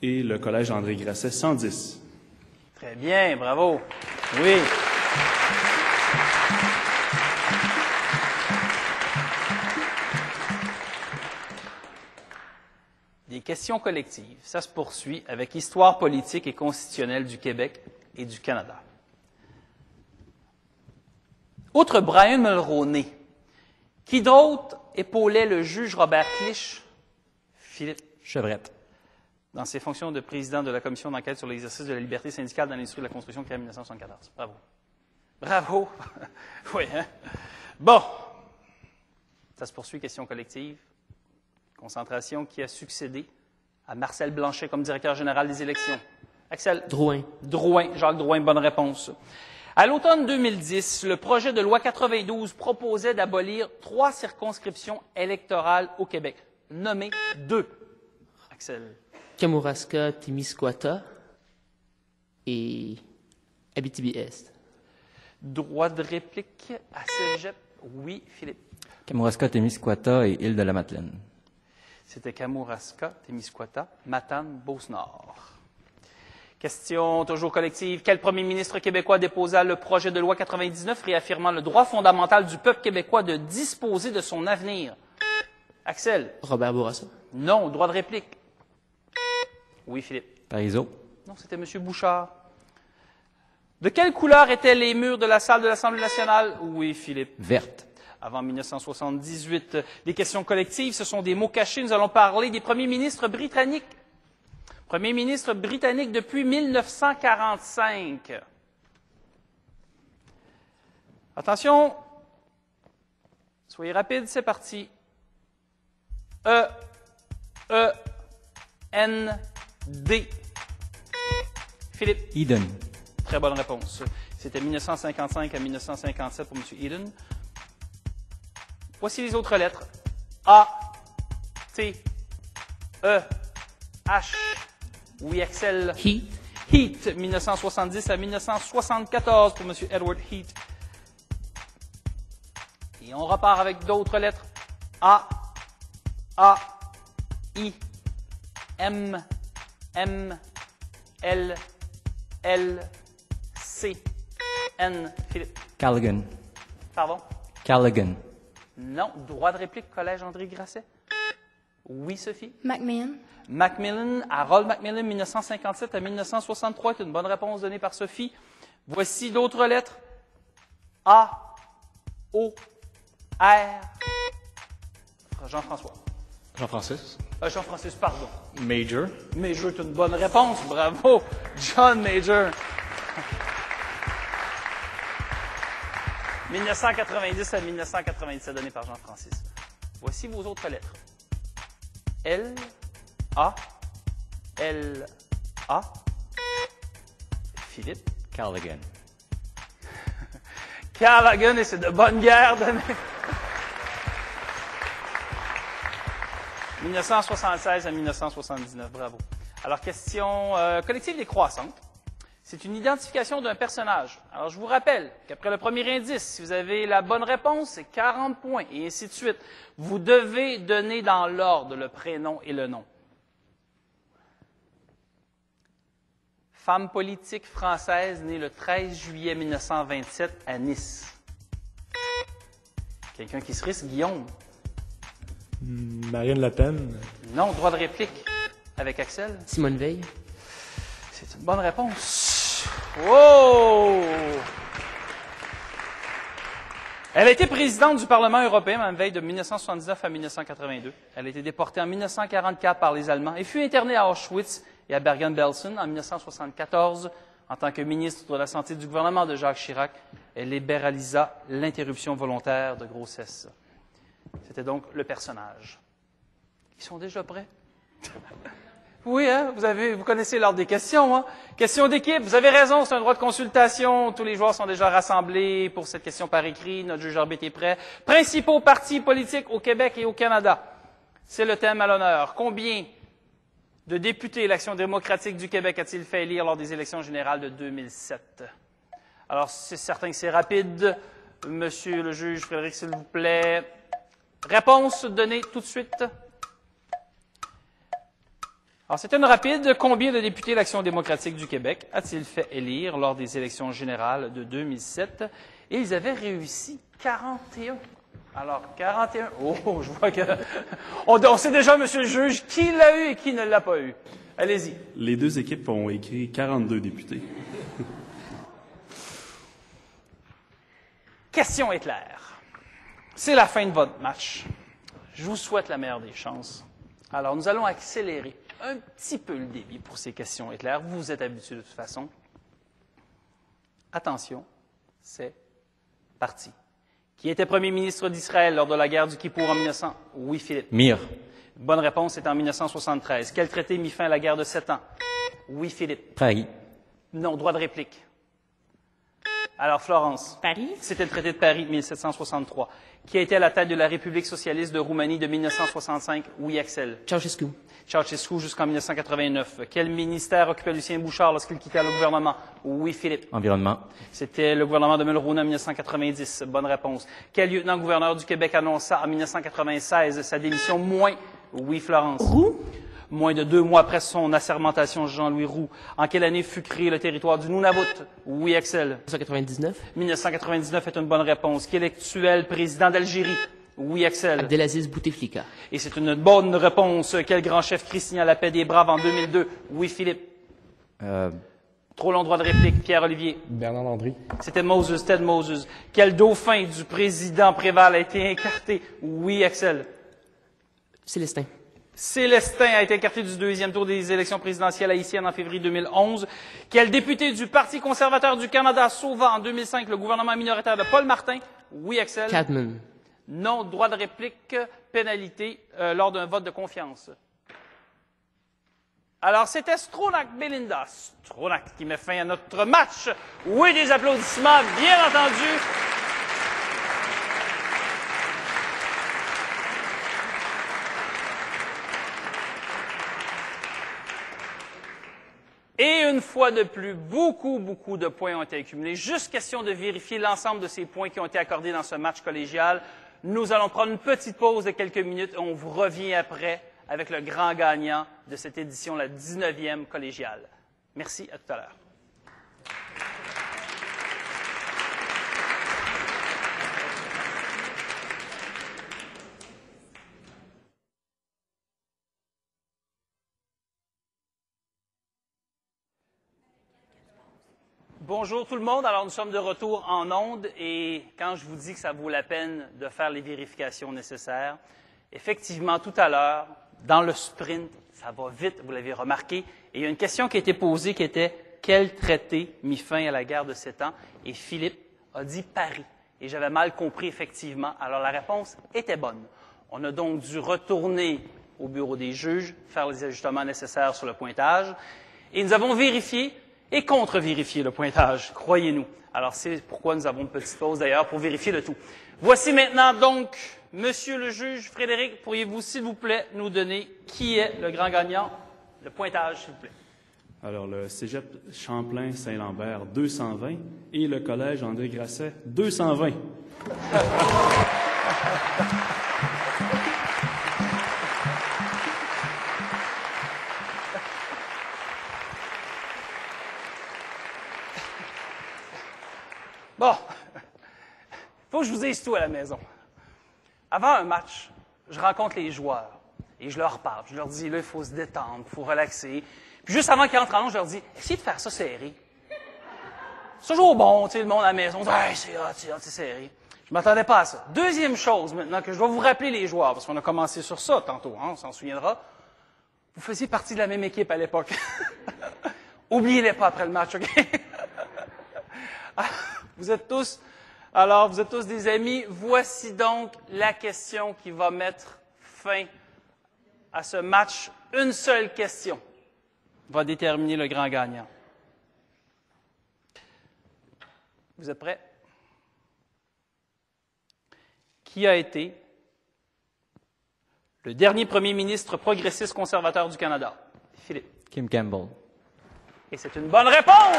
et le Collège André Grasset 110. Très bien, bravo. Oui. Des questions collectives. Ça se poursuit avec Histoire politique et constitutionnelle du Québec et du Canada. Outre Brian Mulroney, qui d'autre épaulait le juge Robert Clich? Philippe Chevrette. Dans ses fonctions de président de la commission d'enquête sur l'exercice de la liberté syndicale dans l'industrie de la construction créée en 1974. Bravo. Bravo. Oui, hein? Bon. Ça se poursuit, question collective. Concentration qui a succédé à Marcel Blanchet comme directeur général des élections. Axel? Drouin. Drouin. Jacques Drouin, bonne réponse. À l'automne 2010, le projet de loi 92 proposait d'abolir 3 circonscriptions électorales au Québec. Nommez 2. Axel? Kamouraska, Témiscouata et Abitibi-Est. Droit de réplique à Cégep? Oui, Philippe. Kamouraska, Témiscouata et Île-de-la-Madeleine. C'était Kamouraska, Témiscouata, Matane, Beauce-Nord. Question toujours collective. Quel premier ministre québécois déposa le projet de loi 99 réaffirmant le droit fondamental du peuple québécois de disposer de son avenir? Axel? Robert Bourassa. Non. Droit de réplique? Oui, Philippe. Parizeau. Non, c'était M. Bouchard. De quelle couleur étaient les murs de la salle de l'Assemblée nationale? Oui, Philippe. Verte. Avant 1978, les questions collectives, ce sont des mots cachés. Nous allons parler des premiers ministres britanniques. Premier ministre britannique depuis 1945. Attention. Soyez rapides, c'est parti. E-E-N-D. Philippe. Eden. Très bonne réponse. C'était 1955 à 1957 pour M. Eden. Voici les autres lettres. A, T, E, H. Oui, Axel. Heat. Heat, 1970 à 1974 pour M. Edward Heat. Et on repart avec d'autres lettres. A, I, M, L, C, N. Philippe. Callaghan. Pardon? Callaghan. Non. Droit de réplique, Collège André Grasset? Oui, Sophie? Macmillan. Macmillan, Harold Macmillan, 1957 à 1963, est une bonne réponse donnée par Sophie. Voici d'autres lettres. A, O, R. Jean-François. Jean-Francis. Jean-Francis, pardon. Major. Major est une bonne réponse. Bravo. John Major. 1990 à 1997, donné par Jean-Francis. Voici vos autres lettres. L, A, L, A. Philippe. Callaghan. Callaghan, et c'est de bonne guerre donné. 1976 à 1979, bravo. Alors, question collective décroissante. C'est une identification d'un personnage. Alors, je vous rappelle qu'après le premier indice, si vous avez la bonne réponse, c'est 40 points, et ainsi de suite. Vous devez donner dans l'ordre le prénom et le nom. Femme politique française née le 13 juillet 1927 à Nice. Quelqu'un qui se risque, Guillaume? Marine Le Pen. Non, droit de réplique avec Axel. Simone Veil. C'est une bonne réponse. Oh! Elle a été présidente du Parlement européen, Mme Veil, de 1979 à 1982. Elle a été déportée en 1944 par les Allemands et fut internée à Auschwitz et à Bergen-Belsen en 1974. En tant que ministre de la Santé du gouvernement de Jacques Chirac, elle libéralisa l'interruption volontaire de grossesse. C'était donc le personnage. Ils sont déjà prêts? Oui, hein? Vous connaissez l'ordre des questions, hein? Question d'équipe, vous avez raison, c'est un droit de consultation. Tous les joueurs sont déjà rassemblés pour cette question par écrit. Notre juge arbitre est prêt. Principaux partis politiques au Québec et au Canada. C'est le thème à l'honneur. Combien de députés l'Action démocratique du Québec a-t-il fait élire lors des élections générales de 2007? Alors, c'est certain que c'est rapide. Monsieur le juge Frédéric, s'il vous plaît. Réponse donnée tout de suite. Alors, c'est une rapide. Combien de députés l'Action démocratique du Québec a-t-il fait élire lors des élections générales de 2007? Et ils avaient réussi 41. Alors, 41. Oh, je vois que... On sait déjà, monsieur le juge, qui l'a eu et qui ne l'a pas eu. Allez-y. Les deux équipes ont écrit 42 députés. Question est claire. C'est la fin de votre match. Je vous souhaite la meilleure des chances. Alors, nous allons accélérer un petit peu le débit pour ces questions éclairs. Vous vous êtes habitués de toute façon. Attention, c'est parti. Qui était premier ministre d'Israël lors de la guerre du Kippour en 1900? Oui, Philippe. Mir. Bonne réponse, c'est en 1973. Quel traité mit fin à la guerre de 7 ans? Oui, Philippe. Paris. Non, droit de réplique. Alors, Florence. Paris. C'était le traité de Paris de 1763. Qui a été à la tête de la République socialiste de Roumanie de 1965? Oui, Axel. Ceausescu. Ceausescu jusqu'en 1989. Quel ministère occupait Lucien Bouchard lorsqu'il quittait le gouvernement? Oui, Philippe. Environnement. C'était le gouvernement de Mulroney en 1990. Bonne réponse. Quel lieutenant-gouverneur du Québec annonça en 1996 sa démission? Moins. Oui, Florence. Roux. Moins de 2 mois après son assermentation, Jean-Louis Roux. En quelle année fut créé le territoire du Nunavut? Oui, Axel. 1999. 1999 est une bonne réponse. Quel est l'actuel président d'Algérie? Oui, Axel. Abdelaziz Bouteflika. Et c'est une bonne réponse. Quel grand chef qui signa la paix des Braves en 2002? Oui, Philippe. Trop long droit de réplique. Pierre-Olivier. Bernard Landry. C'était Moses, Ted Moses. Quel dauphin du président Préval a été écarté? Oui, Axel. Célestin. Célestin a été écarté du 2e tour des élections présidentielles haïtiennes en février 2011. Quel député du Parti conservateur du Canada sauva en 2005 le gouvernement minoritaire de Paul Martin? Oui, Axel. Cadman. Non, droit de réplique, pénalité lors d'un vote de confiance. Alors, c'était Stronach-Belinda. Stronach qui met fin à notre match. Oui, des applaudissements, bien entendu. Et une fois de plus, beaucoup de points ont été accumulés. Juste question de vérifier l'ensemble de ces points qui ont été accordés dans ce match collégial. Nous allons prendre une petite pause de quelques minutes et on vous revient après avec le grand gagnant de cette édition, la 19e collégiale. Merci, à tout à l'heure. Bonjour tout le monde. Alors, nous sommes de retour en ondes et quand je vous dis que ça vaut la peine de faire les vérifications nécessaires, effectivement, tout à l'heure, dans le sprint, ça va vite, vous l'avez remarqué, et il y a une question qui a été posée qui était « Quel traité mit fin à la guerre de 7 ans? » Et Philippe a dit « Paris ». Et j'avais mal compris, effectivement. Alors, la réponse était bonne. On a donc dû retourner au bureau des juges, faire les ajustements nécessaires sur le pointage, et nous avons vérifié et contre-vérifier le pointage, croyez-nous. Alors, c'est pourquoi nous avons une petite pause, d'ailleurs, pour vérifier le tout. Voici maintenant, donc, Monsieur le juge Frédéric, pourriez-vous, s'il vous plaît, nous donner qui est le grand gagnant? Le pointage, s'il vous plaît. Alors, le cégep Champlain-Saint-Lambert, 220, et le collège André Grasset, 220. Bon, faut que je vous dise tout à la maison. Avant un match, je rencontre les joueurs et je leur parle. Je leur dis, là, il faut se détendre, il faut relaxer. Puis juste avant qu'ils rentrent en jeu, je leur dis, essayez de faire ça serré. C'est toujours bon, tu sais, le monde à la maison, hey, c'est hot, c'est serré. Je m'attendais pas à ça. Deuxième chose, maintenant, que je dois vous rappeler les joueurs, parce qu'on a commencé sur ça tantôt, hein, on s'en souviendra. Vous faisiez partie de la même équipe à l'époque. Oubliez-les pas après le match, OK? Vous êtes tous des amis. Voici donc la question qui va mettre fin à ce match. Une seule question va déterminer le grand gagnant. Vous êtes prêts? Qui a été le dernier premier ministre progressiste conservateur du Canada? Philippe. Kim Campbell. Et c'est une bonne réponse!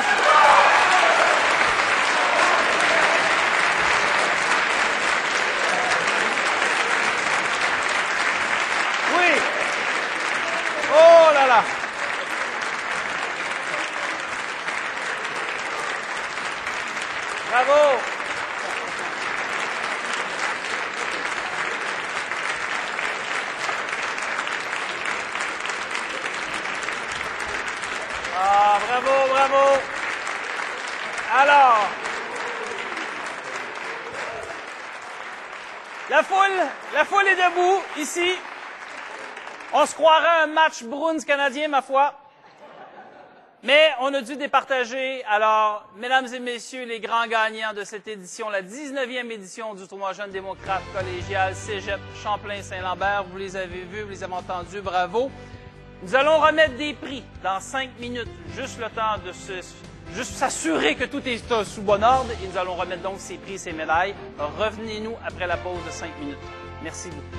Oui! Oh là là! Bravo! Ah, bravo, bravo! Alors, la foule est debout, ici. On se croirait à un match Bruins canadien, ma foi. Mais on a dû départager. Alors, mesdames et messieurs, les grands gagnants de cette édition, la 19e édition du tournoi Jeunes démocrates collégial Cégep Champlain-Saint-Lambert, vous les avez vus, vous les avez entendus, bravo. Nous allons remettre des prix dans 5 minutes, juste le temps de s'assurer que tout est sous bon ordre, et nous allons remettre donc ces prix, ces médailles. Revenez-nous après la pause de 5 minutes. Merci beaucoup.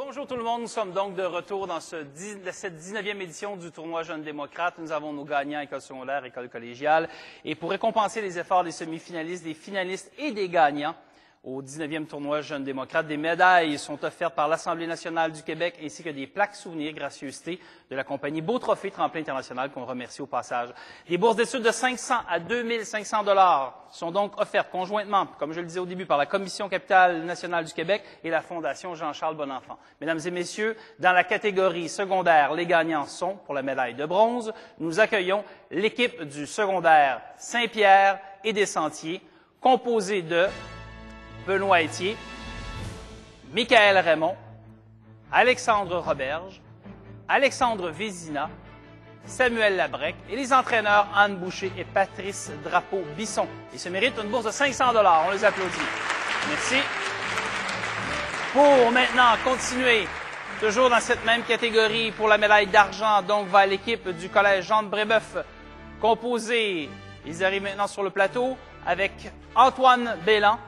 Bonjour tout le monde, nous sommes donc de retour dans cette 19e édition du tournoi Jeunes démocrates. Nous avons nos gagnants école secondaire, école collégiale. Et pour récompenser les efforts des semi-finalistes, des finalistes et des gagnants au 19e tournoi Jeunes démocrates, des médailles sont offertes par l'Assemblée nationale du Québec ainsi que des plaques souvenirs gracieuseté de la compagnie Beau Trophée Tremplin International qu'on remercie au passage. Des bourses d'études de 500 à 2500 $ sont donc offertes conjointement, comme je le disais au début, par la Commission capitale nationale du Québec et la Fondation Jean-Charles Bonenfant. Mesdames et messieurs, dans la catégorie secondaire, les gagnants sont, pour la médaille de bronze, nous accueillons l'équipe du secondaire Saint-Pierre et des Sentiers, composée de Benoît Etier, Michael Raymond, Alexandre Roberge, Alexandre Vézina, Samuel Labrec et les entraîneurs Anne Boucher et Patrice Drapeau-Bisson. Ils se méritent une bourse de 500 $. On les applaudit. Merci. Pour maintenant continuer, toujours dans cette même catégorie, pour la médaille d'argent, donc va l'équipe du Collège Jean de Brébeuf, composée, ils arrivent maintenant sur le plateau, avec Antoine Bélan,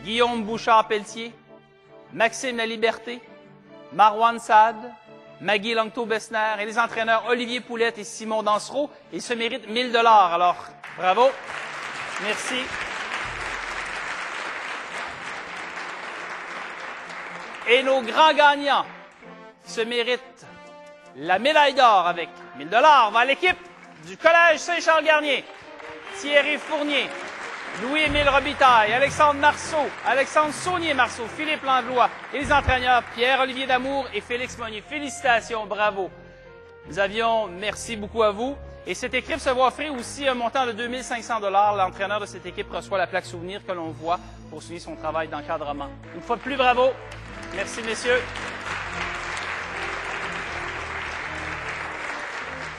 Guillaume Bouchard-Pelletier, Maxime Laliberté, Marwan Saad, Maggie Langto-Bessner et les entraîneurs Olivier Poulette et Simon Dansereau. Ils se méritent 1000 $. Alors, bravo. Merci. Et nos grands gagnants se méritent la médaille d'or avec 1000 $. Va à l'équipe du Collège Saint-Charles-Garnier, Thierry Fournier, Louis-Émile Robitaille, Alexandre Marceau, Alexandre Saunier-Marceau, Philippe Langlois et les entraîneurs Pierre-Olivier Damour et Félix Monnier. Félicitations, bravo. Merci beaucoup à vous. Et cette équipe se voit offrir aussi un montant de 2500 $. L'entraîneur de cette équipe reçoit la plaque souvenir que l'on voit pour souligner son travail d'encadrement. Une fois de plus, bravo. Merci, messieurs.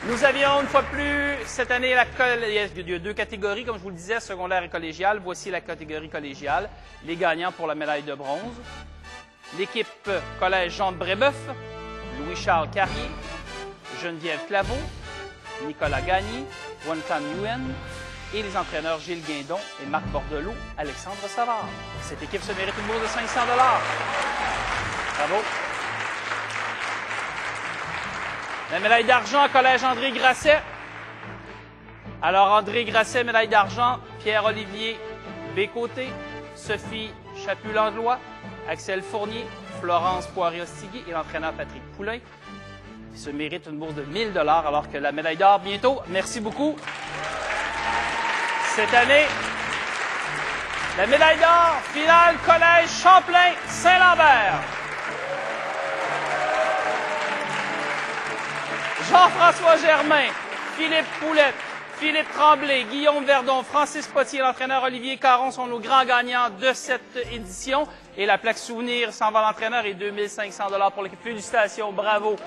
Nous avions une fois de plus cette année, il y a deux catégories, comme je vous le disais, secondaire et collégiale. Voici la catégorie collégiale. Les gagnants pour la médaille de bronze. L'équipe Collège Jean de Brébeuf, Louis-Charles Carrier, Geneviève Claveau, Nicolas Gagné, Wontam Nguyen et les entraîneurs Gilles Guindon et Marc Bordelot, Alexandre Savard. Cette équipe se mérite une bourse de 500 $. Bravo. La médaille d'argent, Collège André Grasset. Alors, André Grasset, médaille d'argent, Pierre-Olivier Bécoté, Sophie Chaput-Langlois, Axel Fournier, Florence Poirier-Ostiguier et l'entraîneur Patrick Poulain. Ils se méritent une bourse de 1000 $, alors que la médaille d'or bientôt. Merci beaucoup. Cette année, la médaille d'or, finale, Collège Champlain-Saint-Lambert. Jean-François Germain, Philippe Poulette, Philippe Tremblay, Guillaume Verdon, Francis Potier, l'entraîneur Olivier Caron sont nos grands gagnants de cette édition. Et la plaque souvenir s'en va à l'entraîneur et 2500 $ pour l'équipe. Félicitations, bravo.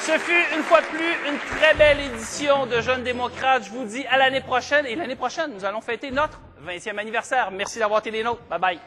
Ce fut une fois de plus une très belle édition de Jeunes démocrates. Je vous dis à l'année prochaine. Et l'année prochaine, nous allons fêter notre 20e anniversaire. Merci d'avoir été des nôtres. Bye bye.